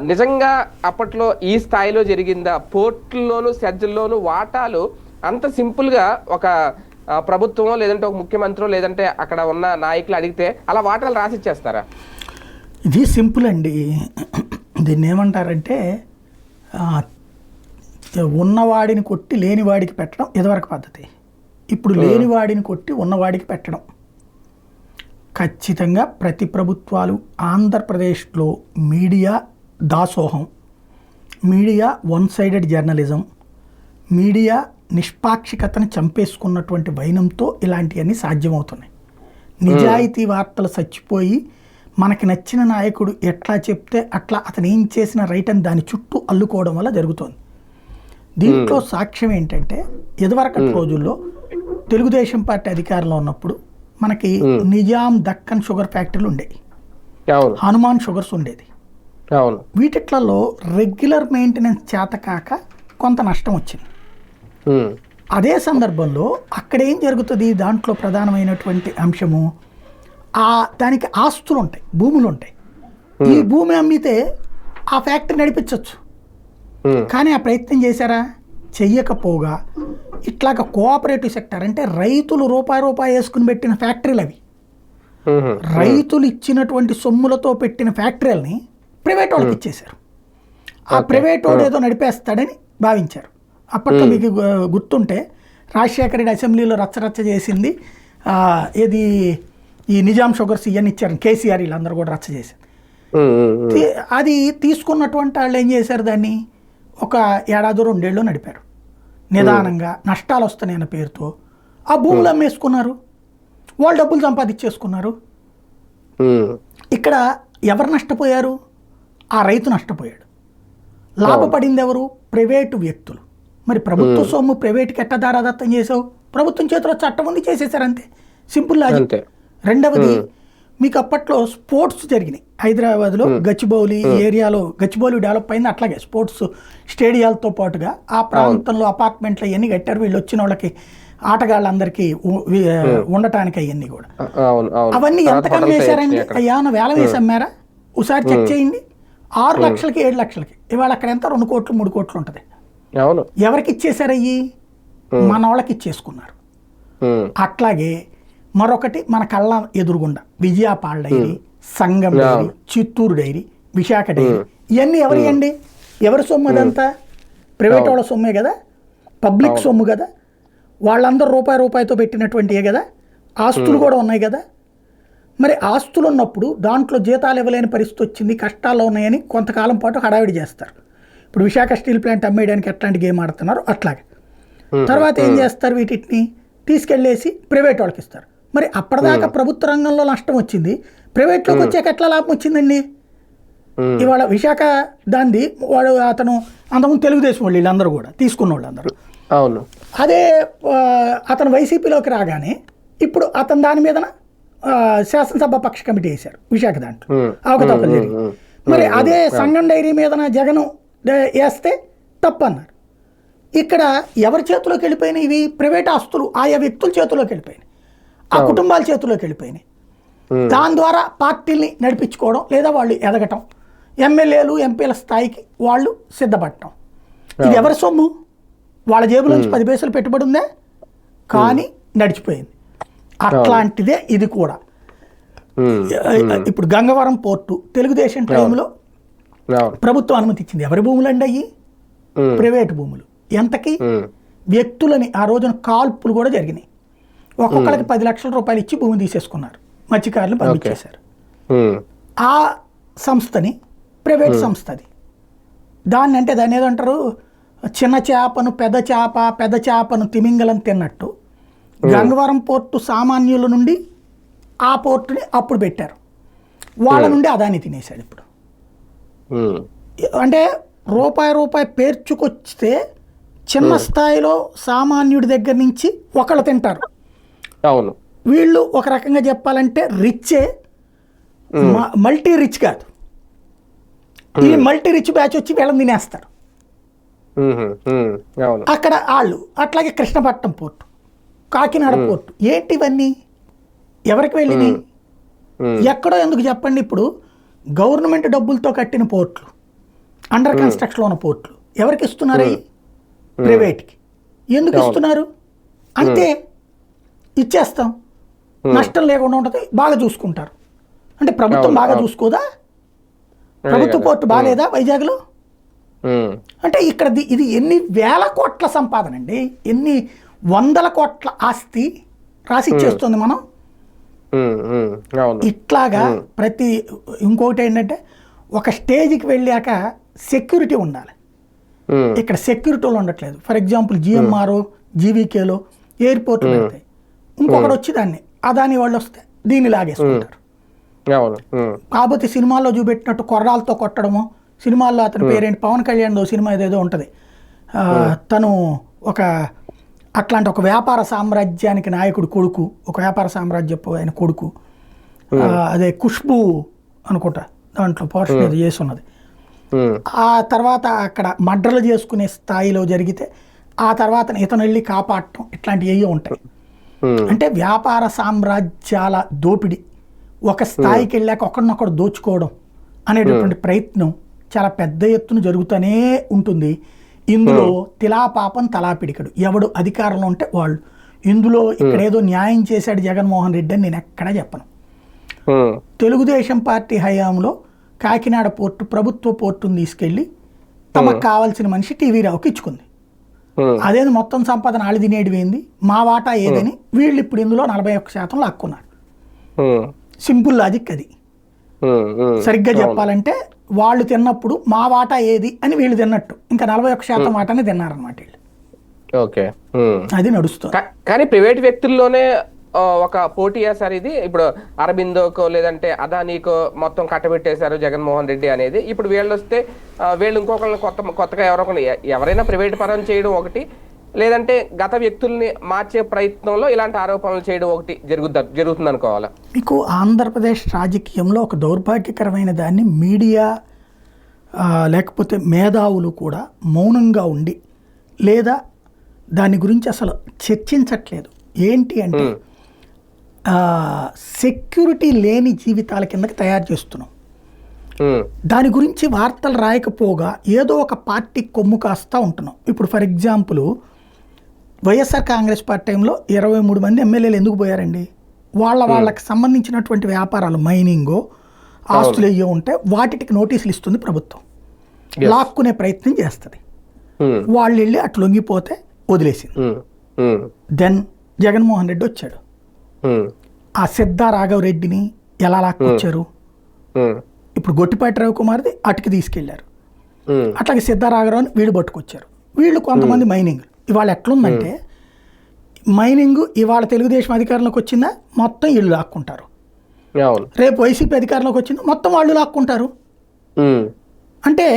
నిజంగా అప్పట్లో ఈ స్థాయిలో జరిగిందా? పోర్టుల్లోను సెజ్జుల్లోను వాటాలు అంత సింపుల్ గా ఒక ప్రభుత్వమో లేదంటే ఒక ముఖ్యమంత్రి లేదంటే అక్కడ ఉన్న నాయకులు అడిగితే అలా వాటాలు రాసిచ్చేస్తారా? ఇది సింపుల్ అండి. దీన్ని ఏమంటారంటే ఉన్నవాడిని కొట్టి లేనివాడికి పెట్టడం ఇదివరకు పద్ధతి. ఇప్పుడు లేనివాడిని కొట్టి ఉన్నవాడికి పెట్టడం. ఖచ్చితంగా ప్రతి ప్రభుత్వాలు ఆంధ్రప్రదేశ్లో మీడియా దాసోహం, media one sided journalism, media నిష్పాక్షికతను చంపేసుకున్నటువంటి వైనంతో ఇలాంటివన్నీ సాధ్యమవుతున్నాయి. నిజాయితీ వార్తలు చచ్చిపోయి మనకి నచ్చిన నాయకుడు ఎట్లా చెప్తే అట్లా అతను ఏం చేసిన రైట్ అని దాని చుట్టూ అల్లుకోవడం వల్ల జరుగుతుంది. దీంట్లో సాక్ష్యం ఏంటంటే, ఇదివరకటి రోజుల్లో తెలుగుదేశం పార్టీ అధికారంలో ఉన్నప్పుడు మనకి నిజాం దక్కన్ షుగర్ ఫ్యాక్టరీలు ఉండేవి, హనుమాన్ షుగర్స్ ఉండేది. వీటిట్లలో రెగ్యులర్ మెయింటెనెన్స్ చేత కాక కొంత నష్టం వచ్చింది. అదే సందర్భంలో అక్కడ ఏం జరుగుతుంది, దాంట్లో ప్రధానమైనటువంటి అంశము దానికి ఆస్తులు ఉంటాయి, భూములు ఉంటాయి. ఈ భూమి అమ్మితే ఆ ఫ్యాక్టరీ నడిపించవచ్చు. కానీ ఆ ప్రయత్నం చేశారా? చెయ్యకపోగా ఇట్లాగ కోఆపరేటివ్ సెక్టర్ అంటే రైతులు రూపాయి వేసుకుని పెట్టిన ఫ్యాక్టరీలు అవి, రైతులు ఇచ్చినటువంటి సొమ్ములతో పెట్టిన ఫ్యాక్టరీలని ప్రైవేట్ వాళ్ళకి ఇచ్చేశారు. ఆ ప్రైవేట్ వాడు ఏదో నడిపేస్తాడని భావించారు. అప్పట్లో మీకు గుర్తుంటే రాజశేఖర రెడ్డి అసెంబ్లీలో రచ్చరచ్చ చేసింది ఏది, ఈ నిజాం షుగర్స్ ఇవన్నీ ఇచ్చారు, కేసీఆర్ వీళ్ళందరూ కూడా రచ్చ చేశారు. అది తీసుకున్నటువంటి వాళ్ళు ఏం చేశారు, దాన్ని ఒక 1 ఏడాది 2 ఏళ్ళు నడిపారు. నిదానంగా నష్టాలు వస్తున్నాయన్న పేరుతో ఆ భూములు అమ్మేసుకున్నారు, వాళ్ళు డబ్బులు సంపాదించేసుకున్నారు. ఇక్కడ ఎవరు నష్టపోయారు? ఆ రైతు నష్టపోయాడు. లాభపడింది ఎవరు? ప్రైవేటు వ్యక్తులు. మరి ప్రభుత్వ సొమ్ము ప్రైవేట్కి ఎట్ట దారాదత్తం చేసావు? ప్రభుత్వం చేతిలో చట్టం ఉంది, చేసేసారు అంతే. Simple logic. రెండవది, మీకు అప్పట్లో స్పోర్ట్స్ జరిగినాయి హైదరాబాద్లో, గచ్చిబౌలి ఏరియాలో. గచ్చిబౌలి డెవలప్ అయింది, అట్లాగే స్పోర్ట్స్ స్టేడియాలతో పాటుగా ఆ ప్రాంతంలో అపార్ట్మెంట్లు అవన్నీ కట్టారు. వీళ్ళు వచ్చిన వాళ్ళకి ఆటగాళ్ళందరికీ ఉండటానికి అవన్నీ కూడా. అవన్నీ ఎంత కమ్మేశారండి? ఏమైనా వేల వేసి అమ్మారా? ఒకసారి చెక్ చేయండి. 6 లక్షలకి 7 లక్షలకి. ఇవాళ అక్కడ ఎంత 2 కోట్లు 3 కోట్లు ఉంటుంది. ఎవరికి ఇచ్చేసారు? అయ్యి మన వాళ్ళకి ఇచ్చేసుకున్నారు. అట్లాగే మరొకటి మన కళ్ళ ఎదురుగుండా Vijayapal dairy, Sangam dairy, Chittoor dairy, Visakha dairy, ఇవన్నీ ఎవరి అండి? ఎవరి సొమ్ము? అదంతా ప్రైవేట్ వాళ్ళ సొమ్మే కదా, పబ్లిక్ సొమ్ము కదా. వాళ్ళందరూ రూపాయితో పెట్టినటువంటివే కదా. ఆస్తులు కూడా ఉన్నాయి కదా. మరి ఆస్తులు ఉన్నప్పుడు దాంట్లో జీతాలు ఇవ్వలేని పరిస్థితి వచ్చింది, కష్టాల్లో ఉన్నాయని కొంతకాలం పాటు హడావిడి చేస్తారు. ఇప్పుడు విశాఖ స్టీల్ ప్లాంట్ అమ్మేయడానికి ఎట్లాంటి గేమ్ ఆడుతున్నారు అట్లాగే. తర్వాత ఏం చేస్తారు? వీటిని తీసుకెళ్ళేసి ప్రైవేట్ వాళ్ళకి ఇస్తారు. మరి అప్పటిదాకా ప్రభుత్వ రంగంలో నష్టం వచ్చింది, ప్రైవేట్లోకి వచ్చాక ఎట్లా లాభం వచ్చిందండి? ఇవాళ విశాఖ దాన్ని అతను అంతకుముందు తెలుగుదేశం వాళ్ళు వీళ్ళందరూ కూడా తీసుకున్న వాళ్ళందరూ. అదే అతను వైసీపీలోకి రాగానే ఇప్పుడు అతను దాని మీద శాసనసభ పక్ష కమిటీ వేశారు విశాఖ దాంట్లో, అవకతవకలు జరిగి. మరి అదే సంగం డైరీ మీద జగన్ వేస్తే తప్పు అన్నారు. ఇక్కడ ఎవరి చేతిలోకి వెళ్ళిపోయినాయి? ఇవి ప్రైవేట్ ఆస్తులు ఆయా వ్యక్తుల చేతిలోకి వెళ్ళిపోయినాయి, ఆ కుటుంబాల చేతిలోకి వెళ్ళిపోయినాయి. దాని ద్వారా పార్టీల్ని నడిపించుకోవడం లేదా వాళ్ళు ఎదగటం, ఎమ్మెల్యేలు ఎంపీల స్థాయికి వాళ్ళు సిద్ధపడటం. ఇది ఎవరి సొమ్ము? వాళ్ళ జేబులోంచి 10 పైసలు పెట్టుబడి ఉందే కానీ నడిచిపోయింది. అట్లాంటిదే ఇది కూడా. ఇప్పుడు గంగవరం పోర్టు తెలుగుదేశం టైంలో ప్రభుత్వం అనుమతి ఇచ్చింది. ఎవరి భూములు అండి అయ్యి? ప్రైవేట్ భూములు. ఎంతకి? వ్యక్తులని ఆ రోజున కాల్పులు కూడా జరిగినాయి. ఒక్కొక్కరికి 10 లక్షల రూపాయలు ఇచ్చి భూమి తీసేసుకున్నారు, మత్స్యకారులు పంపించేశారు. ఆ సంస్థని ప్రైవేట్ సంస్థ అది. దాన్ని అంటే దాన్ని ఏదంటారు, చిన్న చేపను పెద్ద చేపను తిమింగలం తిన్నట్టు గంగవరం పోర్టు సామాన్యుల నుండి ఆ పోర్టుని అప్పుడు పెట్టారు, వాళ్ళ నుండి అదాన్ని తినేశాడు. ఇప్పుడు అంటే రూపాయి పేర్చుకొస్తే చిన్న స్థాయిలో సామాన్యుడి దగ్గర నుంచి ఒకళ్ళు తింటారు. అవును, వీళ్ళు ఒక రకంగా చెప్పాలంటే రిచ్చే, మల్టీ రిచ్ కాదు. ఈ మల్టీ రిచ్ బ్యాచ్ వచ్చి వీళ్ళని తినేస్తారు అక్కడ వాళ్ళు. అట్లాగే కృష్ణపట్నం పోర్టు, కాకినాడ పోర్టు, ఏంటి ఇవన్నీ ఎవరికి వెళ్ళినాయి? ఎక్కడో ఎందుకు చెప్పండి. ఇప్పుడు గవర్నమెంట్ డబ్బులతో కట్టిన పోర్ట్లు, అండర్ కన్స్ట్రక్షన్లో ఉన్న పోర్ట్లు ఎవరికి ఇస్తున్నారు? అవి ప్రైవేట్కి. ఎందుకు ఇస్తున్నారు? అంతే, ఇచ్చేస్తాం, నష్టం లేకుండా ఉంటుంది, బాగా చూసుకుంటారు. అంటే ప్రభుత్వం బాగా చూసుకోదా? ప్రభుత్వ పోర్టు బాగాలేదా వైజాగ్లో? అంటే ఇక్కడ ఇది ఎన్ని వేల కోట్ల సంపాదన అండి, ఎన్ని వందల కోట్ల ఆస్తి రాసిచ్చేస్తుంది మనం. ఇట్లాగా ప్రతి ఇంకొకటి ఏంటంటే ఒక స్టేజ్కి వెళ్ళాక సెక్యూరిటీ ఉండాలి. ఇక్కడ సెక్యూరిటీలు ఉండట్లేదు. ఫర్ ఎగ్జాంపుల్ జిఎంఆర్, జీవీకేలో ఎయిర్పోర్ట్ పెడతాయి, ఇంకొకటి వచ్చి అదాని వాళ్ళు వస్తే దీన్ని లాగేసుకుంటారు. కాకపోతే సినిమాల్లో చూపెట్టినట్టు కొర్రాలతో కొట్టడము, సినిమాల్లో అతని పేరేంటి, పవన్ కళ్యాణ్ సినిమా ఏదేదో ఉంటుంది, తను ఒక అట్లాంటి ఒక వ్యాపార సామ్రాజ్యానికి నాయకుడు కొడుకు, ఒక వ్యాపార సామ్రాజ్యపు ఆయన కొడుకు, అదే ఖుష్బూ అనుకుంటా దాంట్లో పోర్షన్ ఏదో చేసి ఉన్నది. ఆ తర్వాత అక్కడ మర్డర్లు చేసుకునే స్థాయిలో జరిగితే ఆ తర్వాత ఇతను వెళ్ళి కాపాడటం, ఇట్లాంటివి ఏవో ఉంటాయి. అంటే వ్యాపార సామ్రాజ్యాల దోపిడీ, ఒక స్థాయికి వెళ్ళాక ఒకరినొకడు దోచుకోవడం అనేటటువంటి ప్రయత్నం చాలా పెద్ద ఎత్తున జరుగుతూనే ఉంటుంది. ఇందులో తిలాపాపం తలాపిడికడు, ఎవడు అధికారంలో ఉంటే వాళ్ళు. ఇందులో ఇక్కడ ఏదో న్యాయం చేశాడు జగన్మోహన్ రెడ్డి అని నేను ఎక్కడా చెప్పను. తెలుగుదేశం పార్టీ హయాంలో కాకినాడ పోర్టు ప్రభుత్వ పోర్టును తీసుకెళ్లి తమకు కావాల్సిన మనిషి టీవీ రావుకి ఇచ్చుకుంది. అదేది మొత్తం సంపాదన ఆళ్ళు తినేది ఏంది, మా వాటా ఏదని వీళ్ళు ఇప్పుడు ఇందులో 41% లాక్కున్నారు. సింపుల్ లాజిక్ అది. సరిగ్గా చెప్పాలంటే వాళ్ళు తిన్నప్పుడు మా వాటా ఏది అని వీళ్ళు తిన్నట్టు ఇంకా 41% వాటానే తిన్నారనమాట వీళ్ళు. ఓకే, అది నడుస్తుంది. కానీ ప్రైవేట్ వ్యక్తుల్లోనే ఒక పోటీయా సార్ ఇది? ఇప్పుడు అరబిందోకో లేదంటే అదానీకో మొత్తం కట్టబెట్టేశారు జగన్మోహన్ రెడ్డి అనేది. ఇప్పుడు వీళ్ళు వస్తే వీళ్ళు ఇంకొకరిని కొత్తగా ఎవరైనా ప్రైవేట్ పరం చేయడం ఒకటి, లేదంటే గత వ్యక్తుల్ని మార్చే ప్రయత్నంలో ఇలాంటి ఆరోపణలు చేయడం ఒకటి జరుగుతుంది అనుకోవాలా? మీకు ఆంధ్రప్రదేశ్ రాజకీయంలో ఒక దౌర్భాగ్యకరమైన దాన్ని మీడియా లేకపోతే మేధావులు కూడా మౌనంగా ఉండి లేదా దాని గురించి అసలు చర్చించట్లేదు. ఏంటి అంటే సెక్యూరిటీ లేని జీవితాల కిందకి తయారు చేస్తున్నాం. దాని గురించి వార్తలు రాయకపోగా ఏదో ఒక పార్టీ కొమ్ము కాస్తా ఉంటున్నాం. ఇప్పుడు for example YSR Congress party టైంలో 23 మంది ఎమ్మెల్యేలు ఎందుకు పోయారండి? వాళ్ళకి సంబంధించినటువంటి వ్యాపారాలు, మైనింగో ఆస్తులు అయ్యో ఉంటే వాటికి నోటీసులు ఇస్తుంది ప్రభుత్వం, లాక్కునే ప్రయత్నం చేస్తుంది. వాళ్ళు వెళ్ళి అట్లా లొంగిపోతే వదిలేసింది. దెన్ జగన్మోహన్ రెడ్డి వచ్చాడు. ఆ సిద్ధా రాఘవ రెడ్డిని ఎలా లాక్కొచ్చారు? ఇప్పుడు గొట్టిపాటి రవికుమార్ది అటుకి తీసుకెళ్లారు. అట్లాగే సిద్ధా రాఘవరావుని వీళ్ళు పట్టుకొచ్చారు. వీళ్ళు కొంతమంది మైనింగ్. ఇవాళ ఎట్లుందంటే మైనింగ్ ఇవాళ తెలుగుదేశం అధికారంలోకి వచ్చిందా మొత్తం వీళ్ళు లాక్కుంటారు, రేపు వైసీపీ అధికారంలోకి వచ్చిందా మొత్తం వాళ్ళు లాక్కుంటారు. అంటే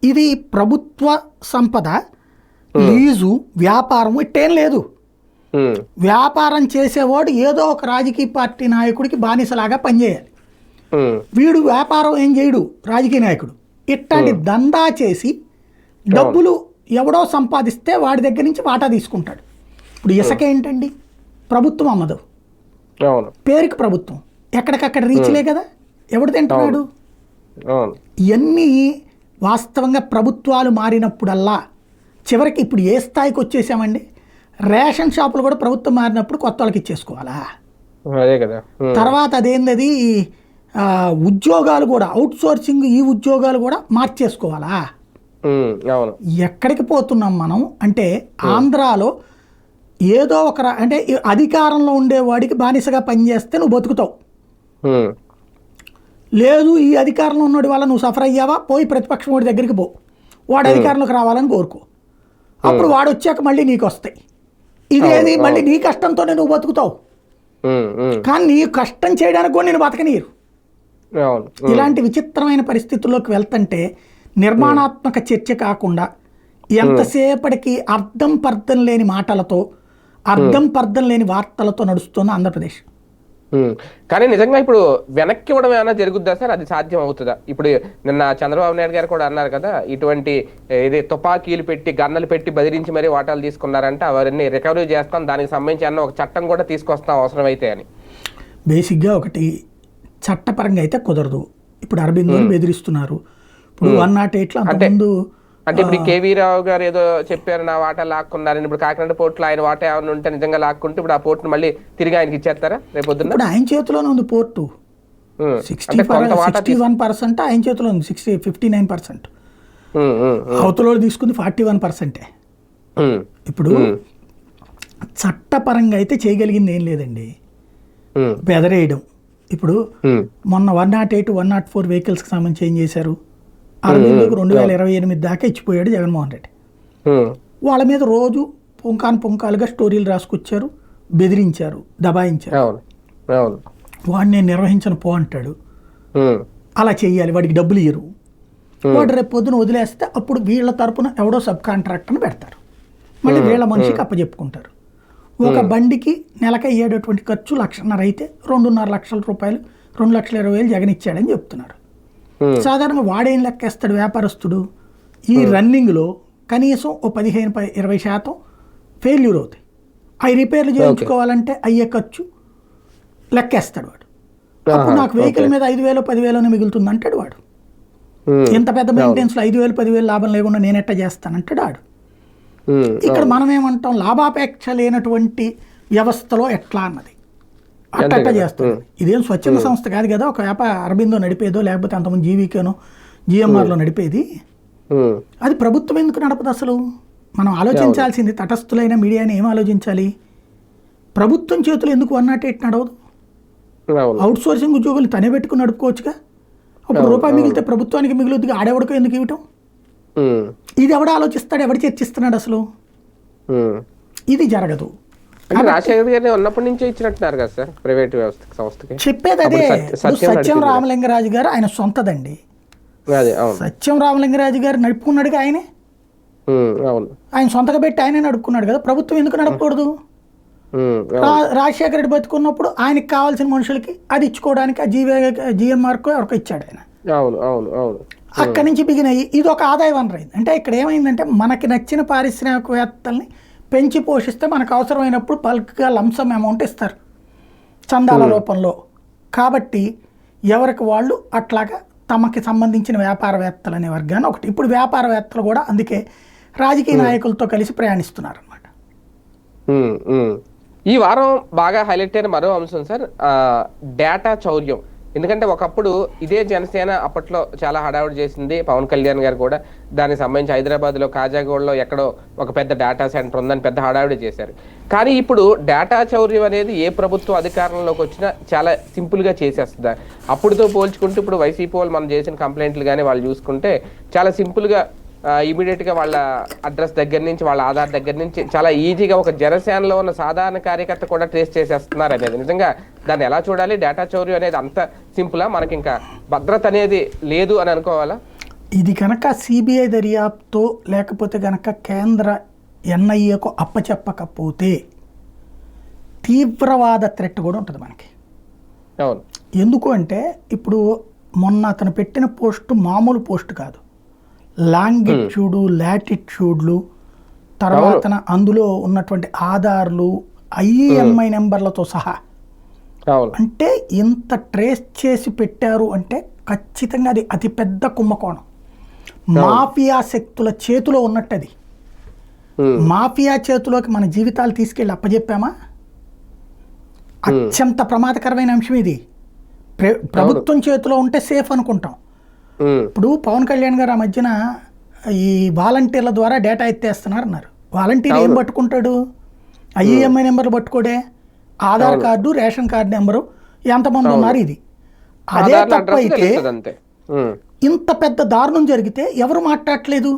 ఇది ప్రభుత్వ సంపద, లీజు, వ్యాపారం ఇట్టేం లేదు. వ్యాపారం చేసేవాడు ఏదో ఒక రాజకీయ పార్టీ నాయకుడికి బానిసలాగా పనిచేయాలి. వీడు వ్యాపారం ఏం చేయడు రాజకీయ నాయకుడు. ఇట్లాంటి దందా చేసి డబ్బులు ఎవడో సంపాదిస్తే వాడి దగ్గర నుంచి వాటా తీసుకుంటాడు. ఇప్పుడు ఇసుక ఏంటండి, ప్రభుత్వం అమ్మదు, పేరుకి ప్రభుత్వం, ఎక్కడికక్కడ రీచ్లే కదా, ఎవడు తింటున్నాడు? ఇవన్నీ వాస్తవంగా ప్రభుత్వాలు మారినప్పుడల్లా చివరికి ఇప్పుడు ఏ స్థాయికి వచ్చేసామండి, రేషన్ షాపులు కూడా ప్రభుత్వం మారినప్పుడు కొత్త వాళ్ళకి ఇచ్చేసుకోవాలా? అదే కదా. తర్వాత అదేంది ఉద్యోగాలు కూడా అవుట్ సోర్సింగ్, ఈ ఉద్యోగాలు కూడా మార్చేసుకోవాలా? అవును. ఎక్కడికి పోతున్నాం మనం అంటే ఆంధ్రాలో ఏదో ఒక అంటే అధికారంలో ఉండేవాడికి బానిసగా పనిచేస్తే నువ్వు బతుకుతావు. లేదు ఈ అధికారంలో ఉన్నవాడి వల్ల నువ్వు సఫర్ అయ్యావా, పోయి ప్రతిపక్షం వాడి దగ్గరికి పో, వాడు అధికారంలోకి రావాలని కోరుకో, అప్పుడు వాడు వచ్చాక మళ్ళీ నీకు వస్తాయి. ఇదేది మళ్ళీ నీ కష్టంతోనే నువ్వు బతుకుతావు, కానీ నీ కష్టం చేయడానికి కూడా నేను బతకనీరు. ఇలాంటి విచిత్రమైన పరిస్థితుల్లోకి వెళ్తుంటే నిర్మాణాత్మక చర్చ కాకుండా ఎంతసేపటికి అర్థం పర్థం లేని మాటలతో, అర్థం పర్థం లేని వార్తలతో నడుస్తుంది ఆంధ్రప్రదేశ్. కానీ నిజంగా ఇప్పుడు వెనక్కి ఇవ్వడం ఏమైనా జరుగుద్దా సార్? అది సాధ్యం అవుతుందా? ఇప్పుడు నిన్న చంద్రబాబు నాయుడు గారు కూడా అన్నారు కదా, ఇటువంటి ఇది తుపాకీలు పెట్టి గన్నలు పెట్టి బెదిరించి మరీ వాటాలు తీసుకున్నారంటే అవన్నీ రికవరీ చేస్తాం, దానికి సంబంధించి అన్న ఒక చట్టం కూడా తీసుకొస్తాం అవసరమైతే అని. బేసిక్గా ఒకటి చట్టపరంగా అయితే కుదరదు. ఇప్పుడు అరబిందోని బెదిరిస్తున్నారు. ఇప్పుడు 108లో అంతకుముందు అంటే ఇప్పుడు కేవీ రావు గారు ఏదో చెప్పారు, నా వాటా లాక్కున్నారని. ఇప్పుడు కాకినాడ పోర్టులో ఆయన వాటా ఏమైనా ఉంటే నిజంగా లాక్కుంటే ఇప్పుడు ఆ పోర్టును మళ్ళీ తిరిగి ఆయనకి ఇచ్చేస్తారా రేపొద్దున? ఇప్పుడు ఆయన చేతిలోనే ఉంది పోర్టు. 61% ఆయన చేతిలో ఉంది, 59%. అవతల తీసుకుంది 41%. ఇప్పుడు చట్టపరంగా అయితే చేయగలిగింది ఏం లేదండి, బెదరేయడం. ఇప్పుడు మొన్న 108, 104 వెహికల్స్కి సంబంధించి ఏం చేశారు? అరవిందోకి 2028 దాకా ఇచ్చిపోయాడు జగన్మోహన్ రెడ్డి. వాళ్ళ మీద రోజు పుంకాలుగా స్టోరీలు రాసుకొచ్చారు, బెదిరించారు, దబాయించారు. వాడిని నేను నిర్వహించను పో అంటాడు, అలా చెయ్యాలి, వాడికి డబ్బులు ఇయ్యరు. వాడు రేపు పొద్దున వదిలేస్తే అప్పుడు వీళ్ళ తరపున ఎవడో సబ్ కాంట్రాక్టర్ని పెడతారు, మళ్ళీ వీళ్ళ మనిషికి అప్పచెప్పుకుంటారు. ఒక బండికి నెలకి అయ్యేటటువంటి ఖర్చు 1,50,000 అయితే 2.5 లక్షల రూపాయలు, 2,20,000 జగన్ ఇచ్చాడని చెప్తున్నారు. సాధారణంగా వాడేం లెక్కేస్తాడు వ్యాపారస్తుడు? ఈ రన్నింగ్లో కనీసం ఓ 15-20% ఫెయిల్యూర్ అవుతాయి. అవి రిపేర్లు చేయించుకోవాలంటే అయ్యే ఖర్చు లెక్కేస్తాడు వాడు. అప్పుడు నాకు వెహికల్ మీద 5,000, 10,000 మిగులుతుంది అంటాడు వాడు. ఇంత పెద్ద మెయింటెనెన్స్లో 5,000, 10,000 లాభం లేకుండా నేనెట్టా చేస్తానంటాడు వాడు. ఇక్కడ మనం ఏమంటాం, లాభాపేక్ష లేనటువంటి వ్యవస్థలో ఎట్లా అన్నది అట్ట చేస్తాం. ఇదేం స్వచ్ఛంద సంస్థ కాదు కదా, ఒక అరబిందో నడిపేదో లేకపోతే అంతకుముందు జీవీకేనో జిఎంఆర్లో నడిపేది. అది ప్రభుత్వం ఎందుకు నడపదు అసలు? మనం ఆలోచించాల్సింది, తటస్థులైన మీడియాని ఏం ఆలోచించాలి? ప్రభుత్వం చేతులు ఎందుకు 108 నడవదు? అవుట్ సోర్సింగ్ ఉద్యోగులు తనే పెట్టుకుని నడుపుకోవచ్చుగా. అప్పుడు రూపాయి మిగిలితే ప్రభుత్వానికి మిగులుద్దిగా, ఆడెవడికో ఎందుకు ఇవ్వటం? ఇది ఎవడు ఆలోచిస్తాడు, ఎవడు చర్చిస్తున్నాడు అసలు? ఇది జరగదు. రాజశేఖర్ గారిని ఉన్నప్పటి నుంచే ఇచ్చినట్టున్నారు కదా సార్ ప్రైవేట్ సంస్థకి. చెప్పేది అదే. సత్యం రామలింగరాజు గారు ఆయన సొంతదండి. సత్యం రామలింగరాజు గారు నడుపుకున్నాడుగా ఆయనే, ఆయన సొంతగా పెట్టి ఆయనే నడుపుకున్నాడు కదా. ప్రభుత్వం ఎందుకు నడపకూడదు? రాజశేఖర రెడ్డి బతుకున్నప్పుడు ఆయనకి కావాల్సిన మనుషులకి అది ఇచ్చుకోవడానికి ఆ జిఎంఆర్కో ఎవరికో ఇచ్చాడు ఆయన. అక్కడి నుంచి బిగినాయి. ఇది ఒక ఆదాయ వనరు అయింది. అంటే ఇక్కడ ఏమైందంటే మనకి నచ్చిన పారిశ్రామికవేత్తల్ని పెంచి పోషిస్తే మనకు అవసరమైనప్పుడు బల్క్గా లంసమ్ అమౌంట్ ఇస్తారు చందాల రూపంలో. కాబట్టి ఎవరికి వాళ్ళు అట్లాగా తమకి సంబంధించిన వ్యాపారవేత్తలు అనే వర్గాన్ని ఒకటి. ఇప్పుడు వ్యాపారవేత్తలు కూడా అందుకే రాజకీయ నాయకులతో కలిసి ప్రయాణిస్తున్నారు అన్నమాట. ఈ వారం బాగా హైలైట్ అయిన మరో అంశం సార్, డేటా చౌర్యం. ఎందుకంటే ఒకప్పుడు ఇదే జనసేన అప్పట్లో చాలా హడావుడి చేసింది, పవన్ కళ్యాణ్ గారు కూడా దానికి సంబంధించి హైదరాబాద్లో కాజాగూడలో ఎక్కడో ఒక పెద్ద డేటా సెంటర్ ఉందని పెద్ద హడావుడి చేశారు. కానీ ఇప్పుడు డేటా చౌర్యం అనేది ఏ ప్రభుత్వం అధికారంలోకి వచ్చినా చాలా సింపుల్గా చేసేస్తుంది. అప్పుడుతో పోల్చుకుంటే ఇప్పుడు వైసీపీ వాళ్ళు మనం చేసిన కంప్లైంట్లు కానీ వాళ్ళు చూసుకుంటే చాలా సింపుల్గా ఇమీడియట్గా వాళ్ళ అడ్రస్ దగ్గర నుంచి, వాళ్ళ ఆధార్ దగ్గర నుంచి చాలా ఈజీగా ఒక జనసేనలో ఉన్న సాధారణ కార్యకర్త కూడా ట్రేస్ చేసేస్తున్నారు అనేది నిజంగా దాన్ని ఎలా చూడాలి? డేటా చౌర్యం అనేది అంత సింపులా? మనకి ఇంకా భద్రత అనేది లేదు అని అనుకోవాలా? ఇది కనుక సిబిఐ దర్యాప్తు లేకపోతే కనుక కేంద్ర ఎన్ఐఏకు అప్పచెప్పకపోతే తీవ్రవాద థ్రెట్ కూడా ఉంటుంది మనకి. అవును. ఎందుకు అంటే ఇప్పుడు మొన్న అతను పెట్టిన పోస్టు మామూలు పోస్టు కాదు, లాంగిట్యూడు, లాటిట్యూడ్లు, తర్వాత అందులో ఉన్నటువంటి ఆధార్లు, ఐఈఎంఐ నెంబర్లతో సహా. అంటే ఇంత ట్రేస్ చేసి పెట్టారు అంటే ఖచ్చితంగా అది అతిపెద్ద కుంభకోణం. మాఫియా శక్తుల చేతిలో ఉన్నట్టది. మాఫియా చేతిలోకి మన జీవితాలు తీసుకెళ్ళి అప్పచెప్పామా? అత్యంత ప్రమాదకరమైన అంశం ఇది. ప్రభుత్వం చేతిలో ఉంటే సేఫ్ అనుకుంటాం. ఇప్పుడు పవన్ కళ్యాణ్ గారు ఆ మధ్యన ఈ వాలంటీర్ల ద్వారా డేటా ఎత్తేస్తున్నారు అన్నారు. వాలంటీర్ ఏం పట్టుకుంటాడు? ఐఈఎంఐ నెంబర్లు పట్టుకోడే, Aadhaar card, ration card number, ఎంతమంది ఉన్నారు, ఇది. అదే తప్ప అయితే ఇంత పెద్ద దారుణం జరిగితే ఎవరు మాట్లాడట్లేదు,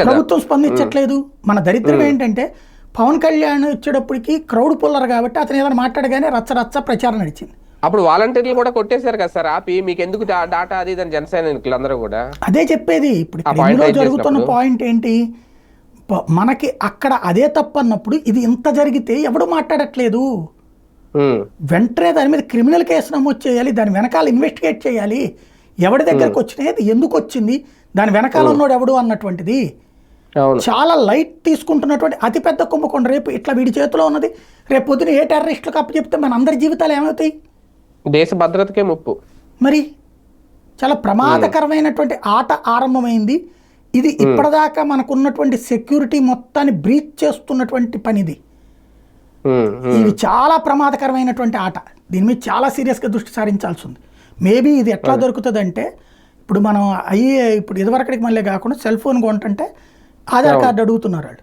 ప్రభుత్వం స్పందించట్లేదు. మన దరిద్రం ఏంటంటే పవన్ కళ్యాణ్ వచ్చేటప్పటికి క్రౌడ్ పుల్లర్ కాబట్టి అతను ఏదైనా మాట్లాడగానే రచ్చ ప్రచారం నడిచింది. అప్పుడు వాలంటీర్లు కూడా కొట్టేశారు కదా సార్, ఆపి మీకు ఎందుకు డాటా అది దాని జనసైనికులు అందరూ కూడా. అదే చెప్పేది. ఇప్పుడు ఇందులో జరుగుతున్న పాయింట్ ఏంటి, మనకి అక్కడ అదే తప్పు అన్నప్పుడు ఇది ఇంత జరిగితే ఎవడు మాట్లాడట్లేదు. వెంటనే దాని మీద క్రిమినల్ కేసు నమోదు చేయాలి, దాని వెనకాల ఇన్వెస్టిగేట్ చేయాలి, ఎవరి దగ్గరకు వచ్చినాయి, ఎందుకు వచ్చింది, దాని వెనకాల ఉన్నోడు ఎవడు అన్నటువంటిది. చాలా లైట్ తీసుకుంటున్నటువంటి అతిపెద్ద కుంభకోణం. రేపు ఇట్లా వీడి చేతిలో ఉన్నది, రేపు పొద్దున ఏ టెర్రరిస్టులకు అప్పచెప్తే మన అందరి జీవితాలు ఏమవుతాయి? దేశ భద్రతకే ముప్పు. మరి చాలా ప్రమాదకరమైనటువంటి ఆట ఆరంభమైంది. ఇది ఇప్పటిదాకా మనకున్నటువంటి సెక్యూరిటీ మొత్తాన్ని బ్రీచ్ చేస్తున్నటువంటి పనిది. ఇది చాలా ప్రమాదకరమైనటువంటి ఆట. దీని మీద చాలా సీరియస్గా దృష్టి సారించాల్సి ఉంది. మేబీ ఇది ఎట్లా దొరుకుతుంది అంటే, ఇప్పుడు మనం ఇప్పుడు ఇదివరకటికి మళ్ళీ కాకుండా సెల్ ఫోన్ కొంటుంటే ఆధార్ కార్డు అడుగుతున్నారు వాళ్ళు.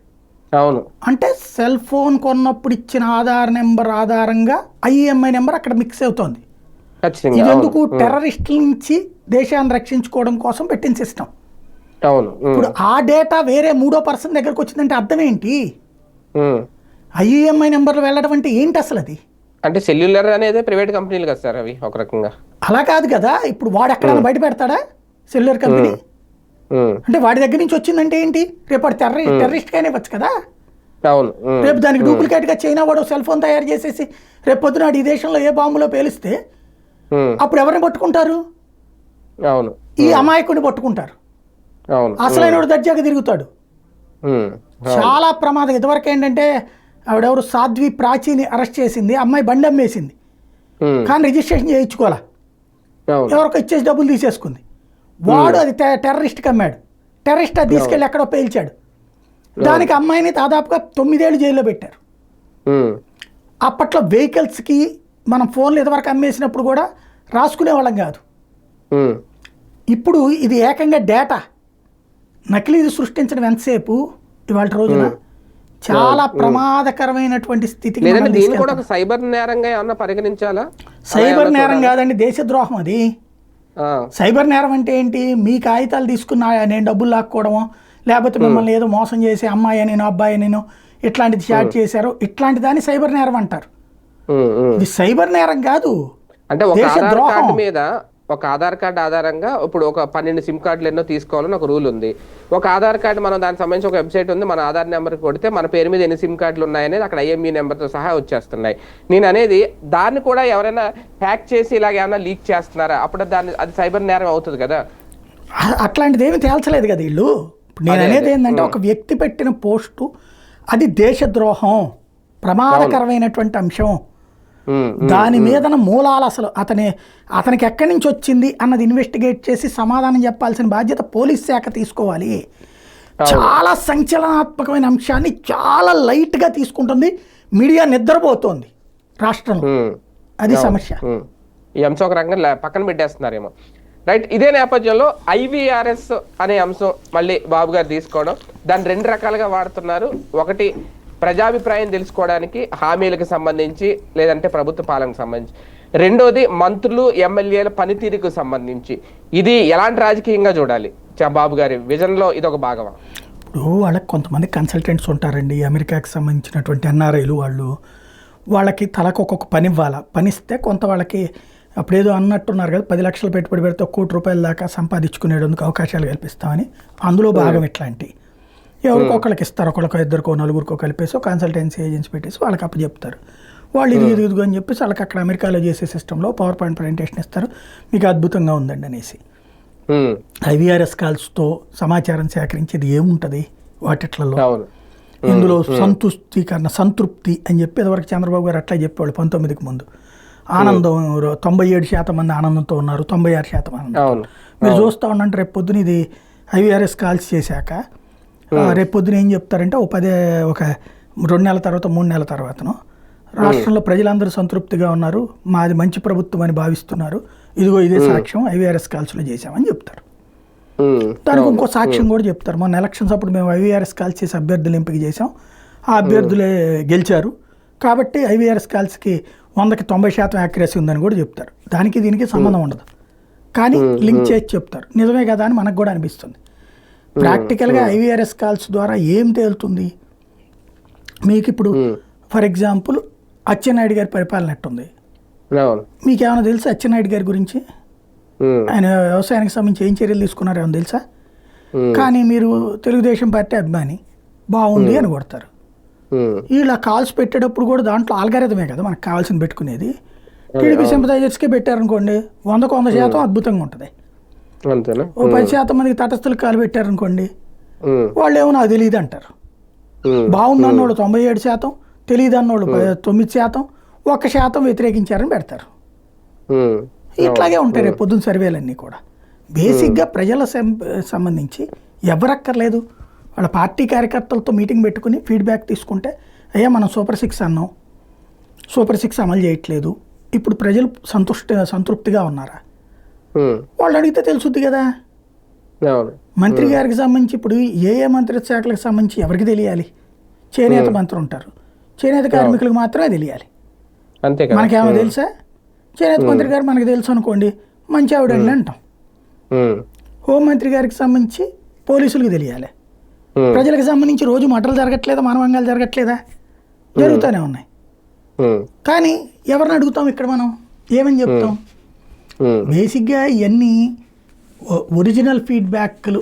అవును, అంటే సెల్ ఫోన్ కొన్నప్పుడు ఇచ్చిన ఆధార్ నెంబర్ ఆధారంగా ఐఈఎంఐ నెంబర్ అక్కడ మిక్స్ అవుతోంది. ఇది ఎందుకు? టెర్రరిస్టుల నుంచి దేశాన్ని రక్షించుకోవడం కోసం పెట్టిన సిస్టమ్. ఇప్పుడు ఆ డేటా వేరే మూడో పర్సన్ దగ్గరకు వచ్చిందంటే అర్థం ఏంటి? ఐఈఎంఐ నెంబర్లు వెళ్ళడం అంటే ఏంటి అసలు? అది అంటే సెల్యులర్ అనేది ప్రైవేట్ కంపెనీలు కదా సార్, అవి ఒక రకంగా. అలా కాదు కదా. ఇప్పుడు వాడు ఎక్కడైనా బయట పెడతాడా సెల్యులర్ కంపెనీ? అంటే వాడి దగ్గర నుంచి వచ్చిందంటే ఏంటి? రేపు వాడు టెర్రరిస్ట్ గానే వచ్చు కదా. రేపు దానికి డూప్లికేట్ గా చైనా వాడు సెల్ ఫోన్ తయారు చేసేసి రేపు పొద్దున ఈ దేశంలో ఏ బాంబులో పేలిస్తే అప్పుడు ఎవరిని పట్టుకుంటారు? ఈ అమాయకుడిని పట్టుకుంటారు. అసలైన వాడు దర్జాగా తిరుగుతాడు. చాలా ప్రమాదం. ఇదివరకు ఏంటంటే ఆవిడెవరు సాధ్వి ప్రాచీని అరెస్ట్ చేసింది, అమ్మాయి బండి అమ్మేసింది, కానీ రిజిస్ట్రేషన్ చేయించుకోవాలా, ఎవరికో ఇచ్చేసి డబ్బులు తీసేసుకుంది. వాడు అది టెర్రరిస్ట్కి అమ్మాడు. టెర్రరిస్ట్ అది తీసుకెళ్ళి ఎక్కడో పేల్చాడు. దానికి అమ్మాయిని దాదాపుగా 9 ఏళ్ళు జైల్లో పెట్టారు. అప్పట్లో వెహికల్స్కి మనం ఫోన్లు ఇదివరకు అమ్మేసినప్పుడు కూడా రాసుకునేవాళ్ళం కాదు. ఇప్పుడు ఇది ఏకంగా డేటా నకిలీది సృష్టించడం ఎంతసేపు ఇవాళ రోజున చాలా ప్రమాదకరమైనటువంటి స్థితికి. సైబర్ నేరంగా ఏమన్నా పరిగణించాలా? సైబర్ నేరం కాదండి, దేశద్రోహం అది. సైబర్ నేరం అంటే ఏంటి? మీ కాగితాలు తీసుకున్నా నేను డబ్బులు లాక్కోవడమో, లేకపోతే మిమ్మల్ని ఏదో మోసం చేసి అమ్మాయి నేను అబ్బాయి నేను ఇట్లాంటిది చాట్ చేశారు, ఇట్లాంటి దాన్ని సైబర్ నేరం అంటారు. ఇది సైబర్ నేరం కాదు. అంటే ఒక ఆధార్ కార్డు ఆధారంగా ఇప్పుడు ఒక 12 సిమ్ కార్డులు ఎన్నో తీసుకోవాలని ఒక రూల్ ఉంది. ఒక ఆధార్ కార్డు మనం దానికి సంబంధించి ఒక వెబ్సైట్ ఉంది, మన ఆధార్ నెంబర్ కొడితే మన పేరు మీద ఎన్ని సిమ్ కార్డులు ఉన్నాయనేది అక్కడ ఐఎంఈ నెంబర్తో సహా వచ్చేస్తున్నాయి. నేను అనేది దాన్ని కూడా ఎవరైనా హ్యాక్ చేసి ఇలాగ ఏమైనా లీక్ చేస్తున్నారా, అప్పుడు అది సైబర్ నేరం అవుతుంది కదా. అట్లాంటిది ఏమి తేల్చలేదు కదా వీళ్ళు. నేను అనేది ఏంటంటే ఒక వ్యక్తి పెట్టిన పోస్టు అది దేశద్రోహం, ప్రమాదకరమైనటువంటి అంశం. దాని మీద మూలాలు అసలు అతనికి ఎక్కడి నుంచి వచ్చింది అన్నది ఇన్వెస్టిగేట్ చేసి సమాధానం చెప్పాల్సిన బాధ్యత పోలీస్ శాఖ తీసుకోవాలి. చాలా సంచలనాత్మకమైన అంశాన్ని చాలా లైట్గా తీసుకుంటుంది మీడియా, నిద్రపోతోంది రాష్ట్రంలో. అది సమస్య. ఈ అంశం ఒక రకంగా పక్కన పెట్టేస్తున్నారేమో. రైట్. ఇదే నేపథ్యంలో ఐవీఆర్ఎస్ అనే అంశం మళ్ళీ బాబు గారు తీసుకోవడం, దాన్ని 2 రకాలుగా వాడుతున్నారు. ఒకటి ప్రజాభిప్రాయం తెలుసుకోవడానికి, హామీలకు సంబంధించి, లేదంటే ప్రభుత్వ పాలనకు సంబంధించి. రెండోది మంత్రులు ఎమ్మెల్యేల పనితీరుకు సంబంధించి. ఇది ఎలాంటి రాజకీయంగా చూడాలి బాబు గారి విజన్లో? ఇది ఒక భాగమా? ఇప్పుడు వాళ్ళకి కొంతమంది కన్సల్టెంట్స్ ఉంటారండి, అమెరికాకి సంబంధించినటువంటి ఎన్ఆర్ఐలు. వాళ్ళకి తలకు ఒక్కొక్క పని ఇవ్వాలి. పనిస్తే కొంత వాళ్ళకి అప్పుడేదో అన్నట్టున్నారు కదా, 10 లక్షలు పెట్టుబడి పెడితే 1 కోటి రూపాయల దాకా సంపాదించుకునేందుకు అవకాశాలు కల్పిస్తామని. అందులో భాగం ఇట్లాంటి ఎవరికొకళ్ళకి ఇస్తారు, ఒకళ్ళకో ఇద్దరికో నలుగురికో కలిపేసి కన్సల్టెన్సీ ఏజెన్సీ పెట్టేసి వాళ్ళకి అప్పు చెప్తారు. వాళ్ళు ఇది అని చెప్పేసి వాళ్ళకి అక్కడ అమెరికాలో చేసే సిస్టంలో పవర్ పాయింట్ ప్రజెంటేషన్ ఇస్తారు, మీకు అద్భుతంగా ఉందండి అనేసి. ఐవీఆర్ఎస్ కాల్స్తో సమాచారం సేకరించేది ఏముంటుంది వాటిట్లలో? ఇందులో సంతృప్తి అని చెప్పి ఇదివరకు చంద్రబాబు గారు అట్లా చెప్పేవాళ్ళు 19కి ముందు. ఆనందం 97% మంది ఆనందంతో ఉన్నారు, 96% ఆనందం. మీరు చూస్తూ ఉండంటే రేపు పొద్దున ఇది ఐవీఆర్ఎస్ కాల్స్ చేశాక రేపు పొద్దున ఏం చెప్తారంటే ఒక 2 నెలల తర్వాత 3 నెలల తర్వాతను రాష్ట్రంలో ప్రజలందరూ సంతృప్తిగా ఉన్నారు, మాది మంచి ప్రభుత్వం అని భావిస్తున్నారు, ఇదిగో ఇదే సాక్ష్యం ఐవీఆర్ఎస్ కాల్స్లో చేశామని చెప్తారు. దానికి ఇంకో సాక్ష్యం కూడా చెప్తారు, మొన్న ఎలక్షన్స్ అప్పుడు మేము ఐవీఆర్ఎస్ కాల్స్ చేసి అభ్యర్థులు ఎంపిక చేసాం, ఆ అభ్యర్థులే గెలిచారు, కాబట్టి ఐవీఆర్ఎస్ కాల్స్కి 100కి 90% యాక్యురసీ ఉందని కూడా చెప్తారు. దానికి దీనికి సంబంధం ఉండదు, కానీ లింక్ చేసి చెప్తారు. నిజమే కదా అని మనకు కూడా అనిపిస్తుంది. ప్రాక్టికల్గా ఐవీఆర్ఎస్ కాల్స్ ద్వారా ఏం తేలుతుంది మీకు? ఇప్పుడు ఫర్ ఎగ్జాంపుల్ అచ్చెన్నాయుడు గారి పరిపాలన ఎట్టుంది, మీకు ఏమైనా తెలుసా అచ్చెన్నాయుడు గారి గురించి? ఆయన వ్యవసాయానికి సంబంధించి ఏం చర్యలు తీసుకున్నారో ఏమైనా తెలుసా? కానీ మీరు తెలుగుదేశం పార్టీ అభిమాని బాగుంది అని కొడతారు. ఇలా కాల్స్ పెట్టేటప్పుడు కూడా దాంట్లో ఆల్గారిథమే కదా మనకు కావాల్సింది పెట్టుకునేది. టీడీపీ సింపథైజర్స్కే పెట్టారనుకోండి 100కు 100% అద్భుతంగా ఉంటుంది. ఓ 10% మందికి తటస్థులకు కాలు పెట్టారనుకోండి వాళ్ళు ఏమో నాకు తెలియదు అంటారు. బాగుంది అన్నోళ్ళు 97%, తెలియదు అన్నోళ్ళు 9%, 1% వ్యతిరేకించారని పెడతారు. ఇట్లాగే ఉంటాయి రేపు పొద్దున్న సర్వేలన్నీ కూడా. బేసిక్గా ప్రజల సంబంధించి ఎవరక్కర్లేదు, వాళ్ళ పార్టీ కార్యకర్తలతో మీటింగ్ పెట్టుకుని ఫీడ్బ్యాక్ తీసుకుంటే, అయ్యా మనం సూపర్ 6 అన్నాం, సూపర్ 6 అమలు చేయట్లేదు, ఇప్పుడు ప్రజలు సంతృప్తిగా ఉన్నారా? వాళ్ళు అడిగితే తెలుసుద్ది కదా. మంత్రి గారికి సంబంధించి ఇప్పుడు ఏ మంత్రిత్వ శాఖలకు సంబంధించి ఎవరికి తెలియాలి? చేనేత మంత్రి ఉంటారు, చేనేత కార్మికులకు మాత్రమే తెలియాలి. మనకేమో తెలుసా? చేనేత మంత్రి గారు మనకు తెలుసు అనుకోండి, మంచి ఆవిడండి అంటాం. హోంమంత్రి గారికి సంబంధించి పోలీసులకు తెలియాలి. ప్రజలకు సంబంధించి రోజు మటలు జరగట్లేదా, మానవంగాలు జరగట్లేదా? జరుగుతూనే ఉన్నాయి. కానీ ఎవరిని అడుగుతాం ఇక్కడ మనం, ఏమని చెప్తాం? బేసిక్గా ఇవన్నీ ఒరిజినల్ ఫీడ్బ్యాక్లు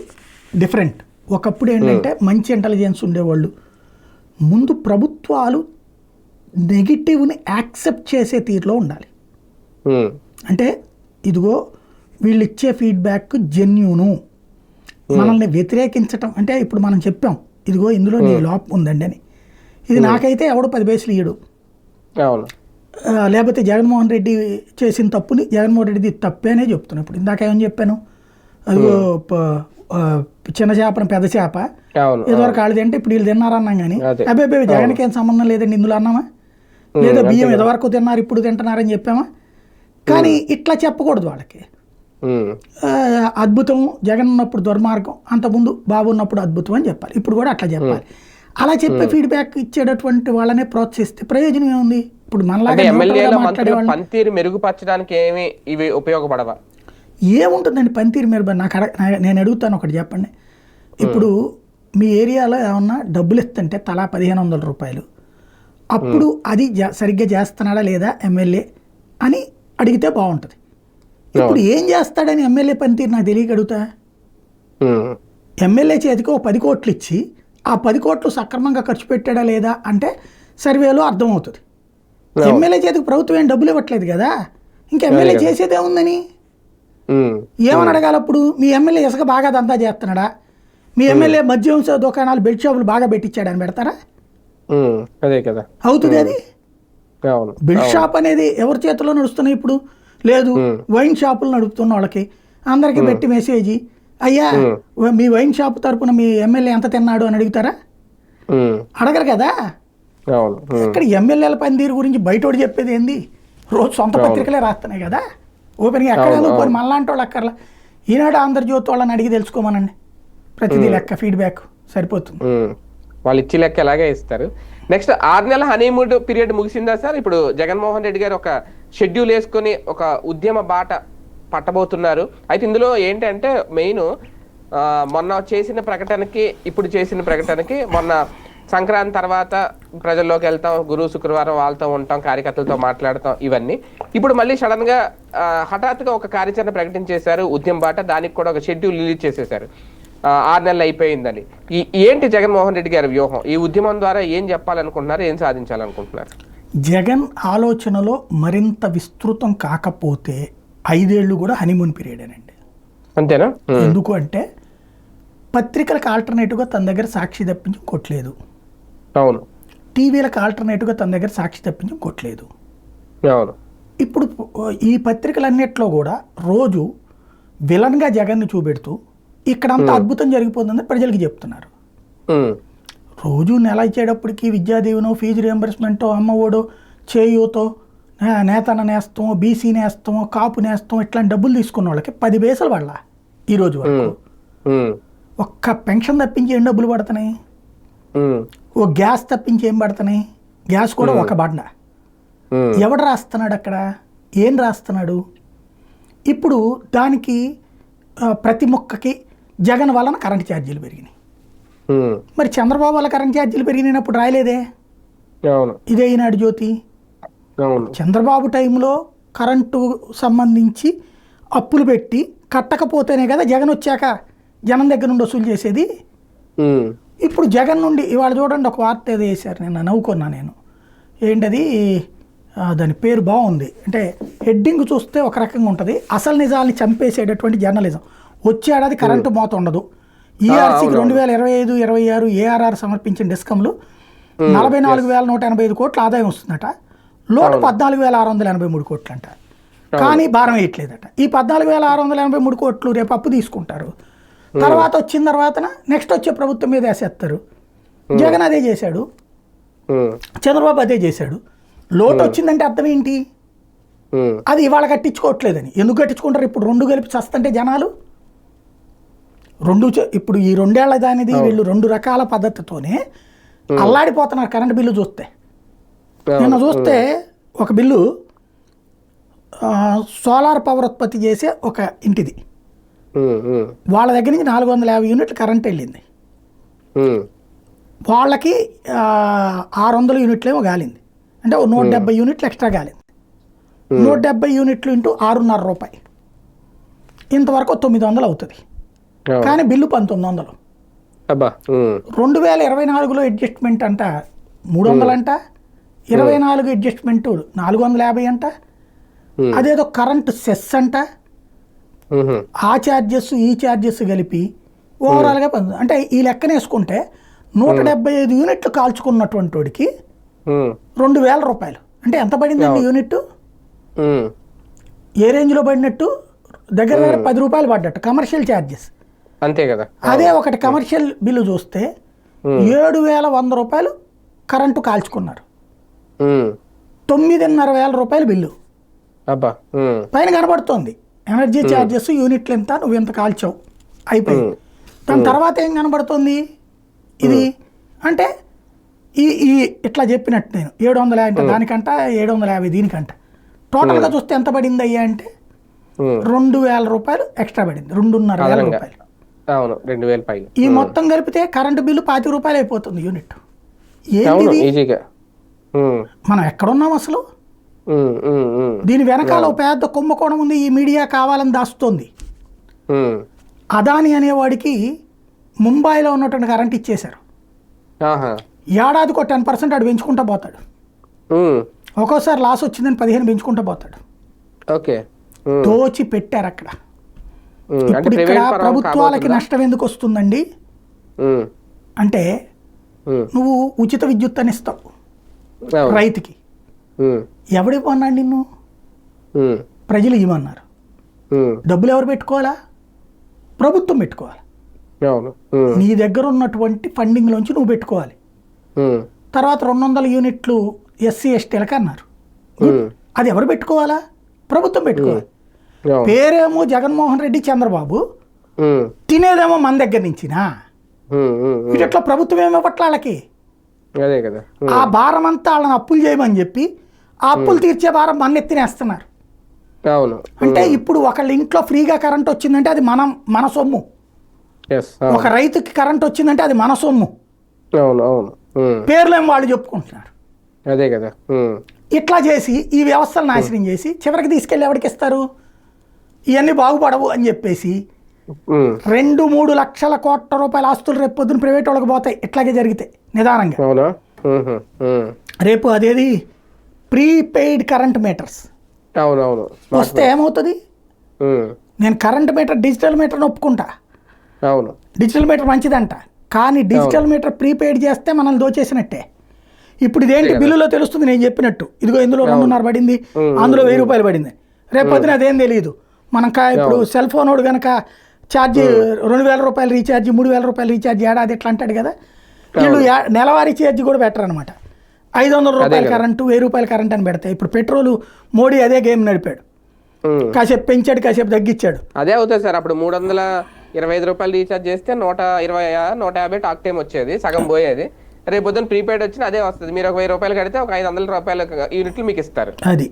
డిఫరెంట్. ఒకప్పుడు ఏంటంటే మంచి ఇంటెలిజెన్స్ ఉండేవాళ్ళు, ముందు ప్రభుత్వాలు నెగిటివ్ని యాక్సెప్ట్ చేసే తీరులో ఉండాలి. అంటే ఇదిగో వీళ్ళు ఇచ్చే ఫీడ్బ్యాక్ జెన్యూను, మనల్ని వ్యతిరేకించటం అంటే ఇప్పుడు మనం చెప్పాం ఇదిగో ఇందులో నీ లోపం ఉందండి అని, ఇది నాకైతే ఎవడు 10 పైసలు ఇయ్యడు, లేకపోతే జగన్మోహన్ రెడ్డి చేసిన తప్పుని జగన్మోహన్ రెడ్డిది తప్పేనే చెప్తున్నాను. ఇప్పుడు ఇందాక ఏమని చెప్పాను, అదిగో చిన్న చేపను పెద్ద చేప ఏదోవరకు ఆడిది అంటే ఇప్పుడు వీళ్ళు తిన్నారన్నాం, కానీ అబ్బాయి జగన్కి ఏం సంబంధం లేదండి ఇందులో అన్నామా? లేదా బియ్యం ఎదవరకు తిన్నారు ఇప్పుడు తింటున్నారని చెప్పామా? కానీ ఇట్లా చెప్పకూడదు వాళ్ళకి. అద్భుతం జగన్ ఉన్నప్పుడు దుర్మార్గం, అంతకుముందు బాబు ఉన్నప్పుడు అద్భుతం అని చెప్పాలి. ఇప్పుడు కూడా అట్లా చెప్పాలి. అలా చెప్పే ఫీడ్బ్యాక్ ఇచ్చేటటువంటి వాళ్ళనే ప్రోత్సహిస్తే ప్రయోజనం ఏముంది? ఇప్పుడు మనలాగా పనితీరు మెరుగుపరచడానికి ఏమి ఇవి ఉపయోగపడవా? ఏముంటుందండి పనితీరు మెరుగు? నేను అడుగుతాను ఒకటి చెప్పండి. ఇప్పుడు మీ ఏరియాలో ఏమన్నా డబ్బులు ఇస్తుంటే తలా 1500 రూపాయలు, అప్పుడు అది సరిగ్గా చేస్తున్నాడా లేదా ఎమ్మెల్యే అని అడిగితే బాగుంటుంది. ఇప్పుడు ఏం చేస్తాడని ఎమ్మెల్యే పనితీరు నాకు తెలియక అడుగుతా. ఎమ్మెల్యే చేతికి ఓ 10 కోట్లు ఇచ్చి ఆ 10 కోట్లు సక్రమంగా ఖర్చు పెట్టాడా లేదా అంటే సర్వేలో అర్థమవుతుంది. ఎమ్మెల్యే చేతికి ప్రభుత్వం ఏం డబ్బులు ఇవ్వట్లేదు కదా, ఇంకా ఎమ్మెల్యే చేసేదే ఉందని ఏమని అడగాలి? అప్పుడు మీ ఎమ్మెల్యే ఇసుక బాగా దందా చేస్తున్నాడా, మీ ఎమ్మెల్యే మద్యం దుకాణాలు బెడ్ షాపులు బాగా పెట్టించాడని పెడతారా? అదే కదా అవుతుంది. అది బెడ్ షాప్ అనేది ఎవరి చేతిలో నడుస్తున్నాయి ఇప్పుడు? లేదు, వైన్ షాపులు నడుపుతున్న వాళ్ళకి అందరికి పెట్టి మెసేజ్, అయ్యా మీ వైన్ షాప్ తరపున మీ ఎమ్మెల్యే ఎంత తిన్నాడు అని అడుగుతారా? అడగరు కదా. ఇక్కడ ఎమ్మెల్యేల పనితీరు గురించి బయటోడు చెప్పేది ఏంది? రోజు సొంత పత్రికలే రాస్తున్నాయి కదా ఓపెన్గా. ఎక్కడ పోయి మనలాంటి వాళ్ళు అక్కర్లా, ఈనాడు ఆంధ్రజ్యోతి వాళ్ళని అడిగి తెలుసుకోమనండి, ప్రతిదీ లెక్క ఫీడ్బ్యాక్ సరిపోతుంది. వాళ్ళు ఇచ్చి లెక్క ఎలాగే ఇస్తారు. నెక్స్ట్ 6 నెలల హనీమూన్ పీరియడ్ ముగిసిందా సార్? ఇప్పుడు జగన్మోహన్ రెడ్డి గారు ఒక షెడ్యూల్ వేసుకొని ఒక ఉద్యమ బాట పట్టబోతున్నారు. అయితే ఇందులో ఏంటంటే మెయిన్ మొన్న చేసిన ప్రకటనకి ఇప్పుడు చేసిన ప్రకటనకి, మొన్న సంక్రాంతి తర్వాత ప్రజల్లోకి వెళ్తాం, గురు శుక్రవారం వాళ్ళతో ఉంటాం, కార్యకర్తలతో మాట్లాడతాం, ఇవన్నీ ఇప్పుడు మళ్ళీ సడన్ గా హఠాత్తుగా ఒక కార్యాచరణ ప్రకటించేశారు ఉద్యమ బాట. దానికి కూడా ఒక షెడ్యూల్ రిలీజ్ చేసేశారు, 6 నెలలు అయిపోయిందని. ఏంటి జగన్మోహన్ రెడ్డి గారి వ్యూహం? ఈ ఉద్యమం ద్వారా ఏం చెప్పాలనుకుంటున్నారు, ఏం సాధించాలనుకుంటున్నారు? జగన్ ఆలోచనలో మరింత విస్తృతం కాకపోతే 5 ఏళ్ళు కూడా హనీమూన్ పీరియడేనండి. అంతేనా? ఎందుకు అంటే పత్రికలకు ఆల్టర్నేటివ్గా తన దగ్గర సాక్షి తప్పించి కొట్టలేదు, అవును. టీవీలకు ఆల్టర్నేటివ్గా తన దగ్గర సాక్షి తప్పించి కొట్టలేదు, అవును. ఇప్పుడు ఈ పత్రికలన్నిట్లో కూడా రోజు విలన్గా జగన్ని చూపెడుతూ ఇక్కడంతా అద్భుతం జరిగిపోతుందని ప్రజలకి చెప్తున్నారు. రోజు నెల ఇచ్చేటప్పటికి విద్యాదీవెనో ఫీజు రియంబర్స్మెంటో అమ్మ ఓడో చేయూతో నేతన నేస్తం, బీసీ నేస్తం, కాపు నేస్తం ఇట్లాంటి డబ్బులు తీసుకున్న వాళ్ళకి 10 పైసలు పడలా ఈరోజు వరకు. ఒక్క పెన్షన్ తప్పించి ఏం డబ్బులు పడుతున్నాయి? ఓ గ్యాస్ తప్పించి ఏం పడుతున్నాయి? గ్యాస్ కూడా ఒక బండ. ఎవడు రాస్తున్నాడు అక్కడ? ఏం రాస్తున్నాడు? ఇప్పుడు దానికి ప్రతి మొక్కకి జగన్ వలన కరెంట్ ఛార్జీలు పెరిగినాయి. మరి చంద్రబాబు వల్ల కరెంట్ ఛార్జీలు పెరిగినప్పుడు రాయలేదే? ఇదే ఈనాడు జ్యోతి. చంద్రబాబు టైంలో కరెంటు సంబంధించి అప్పులు పెట్టి కట్టకపోతేనే కదా జగన్ వచ్చాక జనం దగ్గర నుండి వసూలు చేసేది. ఇప్పుడు జగన్ నుండి ఇవాళ చూడండి, ఒక వార్త ఏదో వేశారు, నేను నవ్వుకున్నా. నేను ఏంటది, దాని పేరు బాగుంది, అంటే హెడ్డింగ్ చూస్తే ఒక రకంగా ఉంటుంది. అసలు నిజాలని చంపేసేటటువంటి జర్నలిజం. వచ్చే ఏడాది కరెంటు మోత ఉండదు. ఈఆర్సీకి 2025-26 ఏఆర్ఆర్ సమర్పించిన డిస్కంలు 44,185 కోట్ల ఆదాయం వస్తుందట. లోటు 14,683 కోట్లు అంట. కానీ భారం వేయట్లేదట. ఈ 14,683 కోట్లు రేపు అప్పు తీసుకుంటారు. తర్వాత వచ్చిన తర్వాత నెక్స్ట్ వచ్చే ప్రభుత్వం మీద వేసేస్తారు. జగన్ అదే చేశాడు, చంద్రబాబు అదే చేశాడు. లోటు వచ్చిందంటే అర్థం ఏంటి? అది ఇవాళ కట్టించుకోవట్లేదని. ఎందుకు కట్టించుకుంటారు? ఇప్పుడు 2 కలిపి చస్తుంటే జనాలు ఇప్పుడు ఈ 2 ఏళ్ల దానిది వీళ్ళు 2 రకాల పద్ధతితోనే అల్లాడిపోతున్నారు. కరెంటు బిల్లు చూస్తే నిన్న చూస్తే ఒక బిల్లు సోలార్ పవర్ ఉత్పత్తి చేసే ఒక ఇంటిది, వాళ్ళ దగ్గర నుంచి 450 యూనిట్లు కరెంట్ వెళ్ళింది. వాళ్ళకి 600 యూనిట్లు ఏమో గాలింది. అంటే 170 యూనిట్లు ఎక్స్ట్రా గాలింది. 170 యూనిట్లు ఇంటూ 6.5 రూపాయి, ఇంతవరకు 900 అవుతుంది. కానీ బిల్లు 1900. 2024లో అడ్జస్ట్మెంట్ అంట 300 అంట, 24 అడ్జస్ట్మెంట్ 450 అంట. అదేదో కరెంటు సెస్ అంట. ఆ ఛార్జెస్ ఈ ఛార్జెస్ కలిపి ఓవరాల్గా అంటే ఈ లెక్కన వేసుకుంటే 175 యూనిట్లు కాల్చుకున్నటువంటి వాడికి 2,000 రూపాయలు. అంటే ఎంత పడిందండి యూనిట్? ఏ రేంజ్లో పడినట్టు? దగ్గర 10 రూపాయలు పడ్డట్టు కమర్షియల్ ఛార్జెస్. అంతే కదా. అదే ఒకటి కమర్షియల్ బిల్లు చూస్తే 7,100 రూపాయలు కరెంటు కాల్చుకున్నారు. 9,500 రూపాయలు బిల్లు పైన కనబడుతోంది. ఎనర్జీ ఛార్జెస్ యూనిట్లు ఎంత, నువ్వు ఎంత కాల్చావు అయిపోయింది. దాని తర్వాత ఏం కనబడుతుంది? ఇది అంటే ఈ ఇట్లా చెప్పినట్టు నేను 750 దానికంట, 750 దీనికంట. టోటల్గా చూస్తే ఎంత పడింది అయ్యా అంటే 2,000 రూపాయలు ఎక్స్ట్రా పడింది. 2,500 రూపాయలు. ఈ మొత్తం కలిపితే కరెంటు బిల్లు 25 రూపాయలు అయిపోతుంది యూనిట్. ఏంటి మనం ఎక్కడున్నాం అసలు? దీని వెనకాల ఒక పెద్ద కుంభకోణం ఉంది. ఈ మీడియా కావాలని దాస్తుంది. అదాని అనేవాడికి ముంబైలో ఉన్నటువంటి కరెంట్ ఇచ్చేశారు. ఏడాదికి 10% అటు పెంచుకుంటా పోతాడు. ఒక్కోసారి లాస్ వచ్చిందని 15 పెంచుకుంటా పోతాడు. దోచి పెట్టారు అక్కడ. ఇప్పుడు ఇక్కడ ప్రభుత్వాలకి నష్టం ఎందుకు వస్తుందండి అంటే, నువ్వు ఉచిత విద్యుత్ అని ఇస్తావు రైతుకి. ఎవడివ్వన్నాడు నిన్ను? ప్రజలు ఇవ్వన్నారు. డబ్బులు ఎవరు పెట్టుకోవాలా? ప్రభుత్వం పెట్టుకోవాలి. నీ దగ్గర ఉన్నటువంటి ఫండింగ్ లోంచి నువ్వు పెట్టుకోవాలి. తర్వాత 200 యూనిట్లు ఎస్సీ ఎస్టీలకు అన్నారు. అది ఎవరు పెట్టుకోవాలా? ప్రభుత్వం పెట్టుకోవాలి. పేరేమో జగన్మోహన్ రెడ్డి, చంద్రబాబు, తినేదేమో మన దగ్గర నుంచినా. ఇట్లా ప్రభుత్వం ఏమో పట్ల వాళ్ళకి ఆ భారం అంతా వాళ్ళని అప్పులు చేయమని చెప్పి ఆ అప్పులు తీర్చే భారం మన ఎత్తినేస్తున్నారు. అంటే ఇప్పుడు ఒకళ్ళ ఇంట్లో ఫ్రీగా కరెంట్ వచ్చిందంటే అది మన సొమ్ము. ఒక రైతుకి కరెంట్ వచ్చిందంటే అది మన సొమ్ము. పేర్లేమో వాళ్ళు చెప్పుకుంటున్నారు. అదే కదా. ఇట్లా చేసి ఈ వ్యవస్థలు నాశనం చేసి చివరికి తీసుకెళ్ళి ఎవరికి ఇస్తారు? ఇవన్నీ బాగుపడవు అని చెప్పేసి 2-3 లక్షల కోట్ల రూపాయల ఆస్తులు రేపు పొద్దున ప్రైవేట్ వాళ్ళకి పోతాయి. ఇట్లాగే జరిగితే నిదానంగా. రేపు అదేది ప్రీపెయిడ్ కరెంట్ మీటర్స్ వస్తే ఏమవుతుంది? నేను కరెంట్ మీటర్, డిజిటల్ మీటర్ని ఒప్పుకుంటా. డిజిటల్ మీటర్ మంచిదంట. కానీ డిజిటల్ మీటర్ ప్రీపెయిడ్ చేస్తే మనల్ని దోచేసినట్టే. ఇప్పుడు ఇదేంటి బిల్లులో తెలుస్తుంది నేను చెప్పినట్టు. ఇదిగో ఇందులో 2.5 పడింది, అందులో 1000 రూపాయలు పడింది. రేపు పొద్దున అదేం తెలియదు. మనం ఇప్పుడు సెల్ ఫోన్ వాడు కనుక ఛార్జ్ 2,000 రూపాయలు రీఛార్జ్, 3,000 రూపాయలు రీఛార్జ్ ఏడాది ఎట్లా అంటాడు కదా. వీళ్ళు నెలవారీ ఛార్జ్ కూడా పెట్టరు అనమాట. రూపాయల కరెంటు 1000 రూపాయల కరెంట్ అని పెడతాయి. ఇప్పుడు పెట్రోల్ మోడీ అదే గేమ్ నడిపాడు, కాసేపు పెంచాడు కాసేపు తగ్గించాడు. అదే అవుతుంది సార్. అప్పుడు 325 రూపాయలు రీఛార్జ్ చేస్తే 120 150 టాక్ టైం వచ్చేది, సగం పోయేది. రేపు పొద్దున్న ప్రీపెయిడ్ వచ్చిన అదే వస్తుంది. మీరు ఒక 1000 రూపాయలు కడితే ఒక 500 రూపాయల యూనిట్లు మీకు ఇస్తారు. అది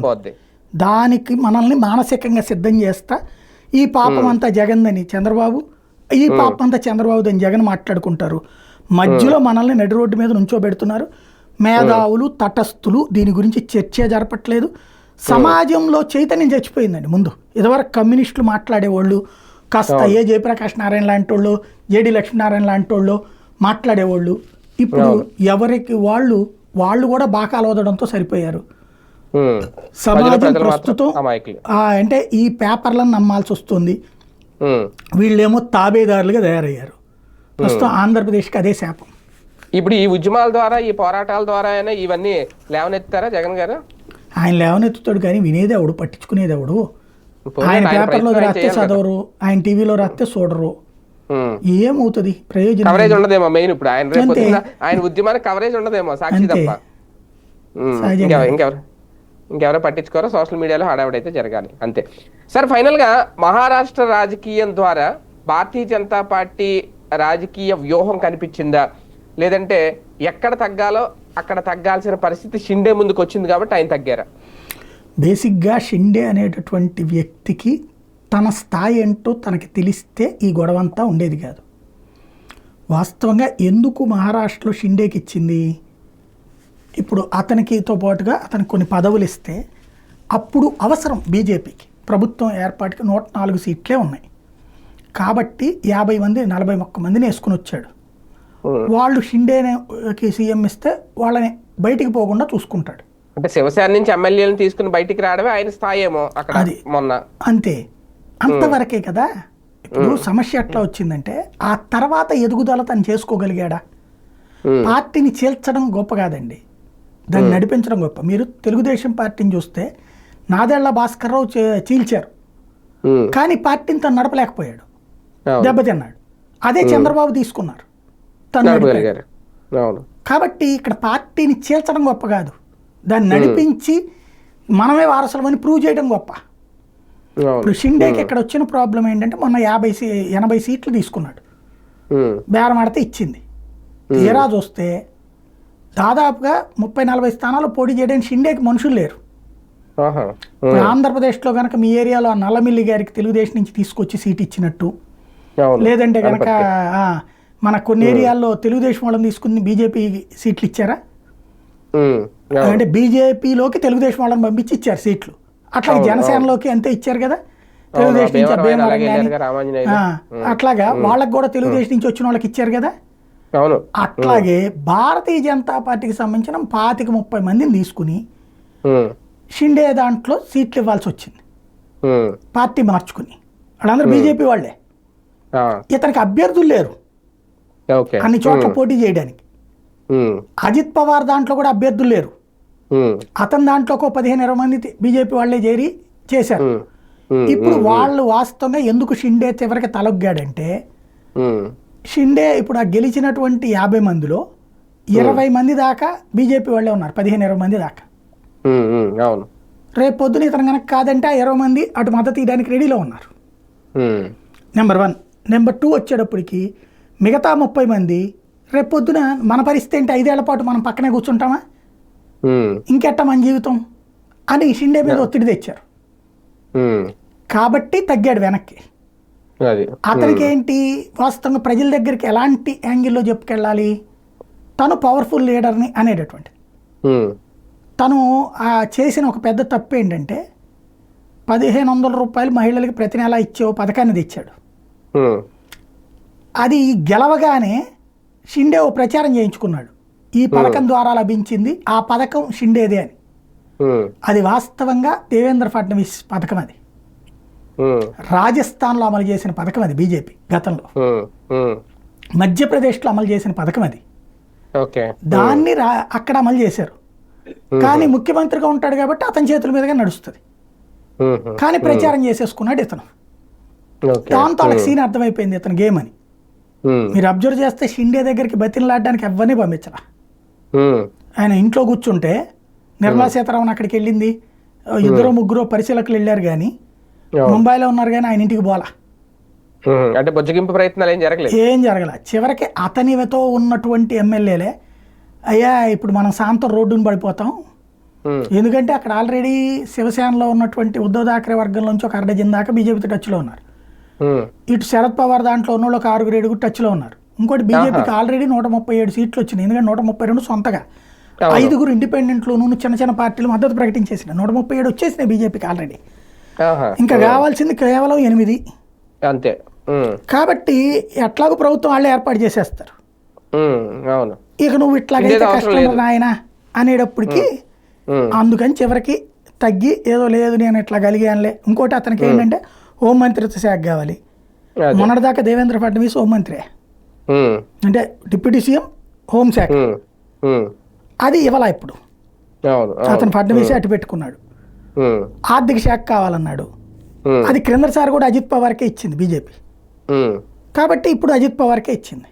పోద్ది. దానికి మనల్ని మానసికంగా సిద్ధం చేస్తా ఈ పాపం అంతా జగన్దని చంద్రబాబు, ఈ పాపం అంతా చంద్రబాబుదని జగన్ మాట్లాడుకుంటారు. మధ్యలో మనల్ని నడి రోడ్డు మీద నుంచోబెడుతున్నారు. మేధావులు తటస్థులు దీని గురించి చర్చ జరపట్లేదు. సమాజంలో చైతన్యం చచ్చిపోయిందండి. ముందు ఇదివరకు కమ్యూనిస్టులు మాట్లాడేవాళ్ళు, కాస్త ఏ జయప్రకాష్ నారాయణ లాంటి వాళ్ళు, జేడి లక్ష్మీనారాయణ లాంటి వాళ్ళు మాట్లాడేవాళ్ళు. ఇప్పుడు ఎవరికి వాళ్ళు కూడా బాకాలు వదడంతో సరిపోయారు. సమాజం ప్రస్తుతం అంటే ఈ పేపర్లను నమ్మాల్సి వస్తుంది. వీళ్ళేమో తాబేదారులుగా తయారయ్యారు. ప్రస్తుతం ఆంధ్రప్రదేశ్కి అదే శాపం. ఇప్పుడు ఈ ఉద్యమాల ద్వారా, ఈ పోరాటాల ద్వారా అయినా ఇవన్నీ లేవనెత్తారా జగన్ గారు? ఆయన లేవనెత్తుతాడు కానీ వినేదేవుడు, పట్టించుకునేదేవుడు. ఆయన పేపర్లో రాస్తే చదవరు, ఆయన టీవీలో రాస్తే చూడరు. ఏమవుతుంది ప్రయోజనం? కవరేజ్ ఉండదేమో. మెయిన్ ఇప్పుడు ఆయన ఉద్యమానికి కవరేజ్ ఉండదేమో, సాక్షి తప్ప ఇంకెవరో పట్టించుకోరో. సోషల్ మీడియాలో హడావిడైతే జరగాలి అంతే. సార్ ఫైనల్ గా మహారాష్ట్ర రాజకీయం ద్వారా భారతీయ జనతా పార్టీ రాజకీయ వ్యూహం కనిపించిందా, లేదంటే ఎక్కడ తగ్గాలో అక్కడ తగ్గాల్సిన పరిస్థితి షిండే ముందుకు వచ్చింది కాబట్టి ఆయన తగ్గారా? బేసిక్గా షిండే అనేటటువంటి వ్యక్తికి తన స్థాయి ఏంటో తనకి తెలిస్తే ఈ గొడవ అంతా ఉండేది కాదు. వాస్తవంగా ఎందుకు మహారాష్ట్రలో షిండేకి ఇచ్చింది? ఇప్పుడు అతనికితో పాటుగా అతనికి కొన్ని పదవులు ఇస్తే అప్పుడు అవసరం బీజేపీకి ప్రభుత్వం ఏర్పాటుకి 104 సీట్లే ఉన్నాయి కాబట్టి 50 మంది 41 మందిని వేసుకుని వచ్చాడు. వాళ్ళు షిండేకి సీఎం ఇస్తే వాళ్ళని బయటికి పోకుండా చూసుకుంటాడు. అంటే శివసేన నుంచి ఎమ్మెల్యేలను తీసుకుని బయటికి రావడమే ఆయన స్థాయి ఏమో అక్కడ. అది మొన్న అంతే, అంతవరకే కదా. ఇప్పుడు సమస్య ఎట్లా వచ్చిందంటే ఆ తర్వాత ఎదుగుదల తను చేసుకోగలిగాడా? పార్టీని చీల్చడం గొప్ప కాదండి, దాన్ని నడిపించడం గొప్ప. మీరు తెలుగుదేశం పార్టీని చూస్తే నాదెళ్ల భాస్కర్ రావు చీల్చారు కానీ పార్టీని తను నడపలేకపోయాడు, దెబ్బతిన్నాడు. అదే చంద్రబాబు తీసుకున్నారు, తను నడిపారు. కాబట్టి ఇక్కడ పార్టీని చీల్చడం గొప్ప కాదు, దాన్ని నడిపించి మనమే వారసులమని ప్రూవ్ చేయడం గొప్ప. ఇప్పుడు షిండేకి ఇక్కడ వచ్చిన ప్రాబ్లం ఏంటంటే మొన్న 80 సీట్లు తీసుకున్నాడు, బేరం ఆడితే ఇచ్చింది. తీరా చూస్తే దాదాపుగా 30-40 స్థానాలు పోటీ చేయడానికి షిండేకి మనుషులు లేరు. ఇప్పుడు ఆంధ్రప్రదేశ్లో కనుక మీ ఏరియాలో నల్లమిల్లి గారికి తెలుగుదేశం నుంచి తీసుకొచ్చి సీట్ ఇచ్చినట్టు, లేదంటే కనుక మన కొన్ని ఏరియాల్లో తెలుగుదేశం వాళ్ళని తీసుకుని బీజేపీ సీట్లు ఇచ్చారా? అంటే బీజేపీలోకి తెలుగుదేశం వాళ్ళని పంపించి ఇచ్చారు సీట్లు. అట్లాగే జనసేనలోకి అంతే ఇచ్చారు కదా, తెలుగుదేశం నుంచి అట్లాగా వాళ్ళకి కూడా తెలుగుదేశం నుంచి వచ్చిన వాళ్ళకి ఇచ్చారు కదా. అట్లాగే భారతీయ జనతా పార్టీకి సంబంధించిన 25-30 మందిని తీసుకుని షిండే దాంట్లో సీట్లు ఇవ్వాల్సి వచ్చింది, పార్టీ మార్చుకుని. వాళ్ళందరూ బీజేపీ వాళ్ళే, ఇతనికి అభ్యర్థులు లేరు అన్ని చోట్ల పోటీ చేయడానికి. అజిత్ పవార్ దాంట్లో కూడా అభ్యర్థులు లేరు, అతని దాంట్లో ఒక 15-20 మంది బీజేపీ వాళ్ళే చేరి చేశారు. ఇప్పుడు వాళ్ళు వాస్తవంగా ఎందుకు షిండే చివరికి తలొగ్గాడంటే, షిండే ఇప్పుడు ఆ గెలిచినటువంటి 50 మందిలో 20 మంది దాకా బీజేపీ వాళ్ళే ఉన్నారు, 15-20 మంది దాకా. రేపు పొద్దున ఇతను కనుక కాదంటే ఆ 20 మంది అటు మద్దతు ఇవ్వడానికి రెడీలో ఉన్నారు. నెంబర్ 1. నెంబర్ 2 వచ్చేటప్పటికి మిగతా 30 మంది రేపు పొద్దున మన పరిస్థితి ఏంటి, 5 ఏళ్ల పాటు మనం పక్కనే కూర్చుంటామా, ఇంకెట్ట మన జీవితం అని షిండే మీద ఒత్తిడి తెచ్చారు. కాబట్టి తగ్గాడు వెనక్కి. అతనికి ఏంటి, వాస్తవంగా ప్రజల దగ్గరికి ఎలాంటి యాంగిల్లో చెప్పుకెళ్ళాలి, తను పవర్ఫుల్ లీడర్ని అనేటటువంటి. తను చేసిన ఒక పెద్ద తప్పు ఏంటంటే 1500 రూపాయలు మహిళలకి ప్రతి నెల ఇచ్చే పథకాన్ని తెచ్చాడు. అది గెలవగానే షిండే ఓ ప్రచారం చేయించుకున్నాడు, ఈ పథకం ద్వారా లభించింది, ఆ పథకం షిండేదే అని. అది వాస్తవంగా దేవేంద్ర ఫడ్నవీస్ పథకం, అది రాజస్థాన్లో అమలు చేసిన పథకం, అది బీజేపీ గతంలో మధ్యప్రదేశ్లో అమలు చేసిన పథకం, అది దాన్ని అక్కడ అమలు చేశారు. కానీ ముఖ్యమంత్రిగా ఉంటాడు కాబట్టి అతని చేతుల మీదుగా నడుస్తుంది. కానీ ప్రచారం చేసేసుకున్నాడు ఇతను, దాంతో వాళ్ళకి సీన్ అర్థమైపోయింది ఇతను గేమ్ అని. ఉమ్, మీరు అబ్జర్వ్ చేస్తే షిండే దగ్గరికి బతిలాడడానికి ఎవరిని పంపించరా. ఉమ్, ఆయన ఇంట్లో కూర్చుంటే నిర్మలా సీతారామన్ అక్కడికి వెళ్ళింది, ఇద్దరు ముగ్గురు పరిశీలకులు వెళ్ళారు కానీ అవును. ముంబైలో ఉన్నారు కానీ ఆయన ఇంటికి పోలా. అంటే బుజ్జగింపు ప్రయత్నాలు ఏం జరగలేదు. ఏం జరగల. చివరికి అతనితో ఉన్నటువంటి ఎమ్మెల్యేలే అయ్యా ఇప్పుడు మనం సాంతం రోడ్డును పడిపోతాం, ఉమ్, ఎందుకంటే అక్కడ ఆల్రెడీ శివసేనలో ఉన్నటువంటి ఉద్ధవ్ థాకరే వర్గం నుంచి ఒక అర్ధజన్ దాకా బీజేపీతో టచ్లో ఉన్నారు. ఉమ్, ఇటు శరద్ పవార్ దాంట్లో ఉన్న వాళ్ళు ఒక 6-7 టచ్లో ఉన్నారు. ఇంకోటి బీజేపీకి ఆల్రెడీ 137 సీట్లు వచ్చినాయి, ఎందుకంటే 132 సొంతగా, అవును. 5 ఇండిపెండెంట్లోనూ చిన్న చిన్న పార్టీలు మద్దతు ప్రకటించేసినాయి. 137 వచ్చేసినాయి బీజేపీకి ఆల్రెడీ. ఆహా, ఇంకా కావాల్సింది కేవలం 8. అంతే. ఉమ్, కాబట్టి ఎట్లాగో ప్రభుత్వం వాళ్ళే ఏర్పాటు చేసేస్తారు. ఉమ్, అవును. ఇక నువ్వు ఇట్లాగైతే ఇంకేదో అవసరం కష్టం లేదు. నాయన అనేటప్పటికి ఉమ్, అందుకని చివరికి తగ్గి ఏదో లేదు నేను ఇట్లా కలిగానులే. ఇంకోటి అతనికి ఏంటంటే హోంమంత్రిత్వ శాఖ కావాలి. అదే. మొన్నటిదాకా దేవేంద్ర ఫడ్నవీస్ హోంమంత్రి, ఉమ్, అంటే డిప్యూటీ సీఎం హోంశాఖ, ఉమ్, ఉమ్, అది ఇవ్వాల ఇప్పుడు. అవును. అతను ఫడ్నవీస్ అటు పెట్టుకున్నాడు. ఉమ్, ఆర్థిక శాఖ కావాలన్నాడు, ఉమ్, అది క్రిందసారి కూడా అజిత్ పవార్కే ఇచ్చింది బీజేపీ. ఉమ్. కాబట్టి ఇప్పుడు అజిత్ పవార్కే ఇచ్చింది.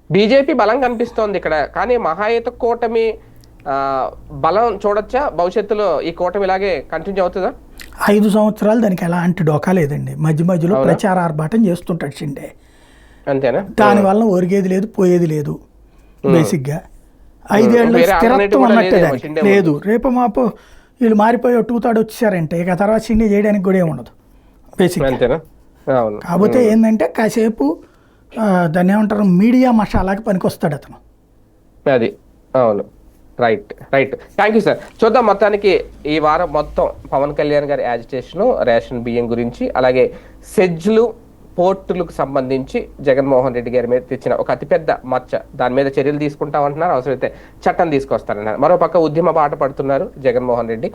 బీజేపీ బలం కనిపిస్తోంది ఇక్కడ, కానీ మహాయుత కూటమి బలం చూడొచ్చా భవిష్యత్తులో? ఈ కూటమి ఇలాగే కంటిన్యూ అవుతుందా? 5 సంవత్సరాలు దానికి ఎలాంటి డోకా లేదండి. మధ్య మధ్యలో అవునా? ప్రచార ఆర్భాటం చేస్తుంటాడు షిండే. అంతేనా? దానివల్ల ఒరిగేది లేదు, పోయేది లేదు. బేసిక్గా 5 ఏళ్ళు వేరే alternative స్థిరత్వం కూడా అన్నట్టే లేదేమో దానికి. షిండే లేదు, రేపు మాపు వీళ్ళు మారిపోయి 2/3 వచ్చేసారంటే ఇక తర్వాత షిండే చేయడానికి కూడా ఏముండదు బేసిక్గా. అంతేనా? అవును. కాకపోతే ఏంటంటే కాసేపు దాన్ని ఏమంటారు, మీడియా మషాలాకి పనికొస్తాడు అతను. అది అవును. Right, right. Thank you sir. చూద్దాం. మొత్తానికి ఈ వారం మొత్తం పవన్ కళ్యాణ్ గారి యాజిటేషను, రేషన్ బియ్యం గురించి, అలాగే సెజ్లు పోర్టులకు సంబంధించి జగన్మోహన్ రెడ్డి గారి మీద తెచ్చిన ఒక అతిపెద్ద మచ్చ, దాని మీద చర్యలు తీసుకుంటామంటున్నారు, అవసరమైతే చట్టం తీసుకొస్తారన్నారు. మరోపక్క ఉద్యమ బాట పడుతున్నారు జగన్మోహన్ రెడ్డి.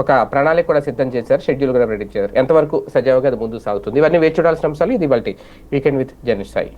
ఒక ప్రణాళిక కూడా సిద్ధం చేశారు, షెడ్యూల్ కూడా ప్రకటించారు. ఎంతవరకు సజావుగా అది ముందుకు సాగుతుంది, ఇవన్నీ వేచి చూడాల్సిన అంశాలు. ఇది ఇవాల్టి వీకెండ్ విత్ జర్నలిస్ట్ సాయి.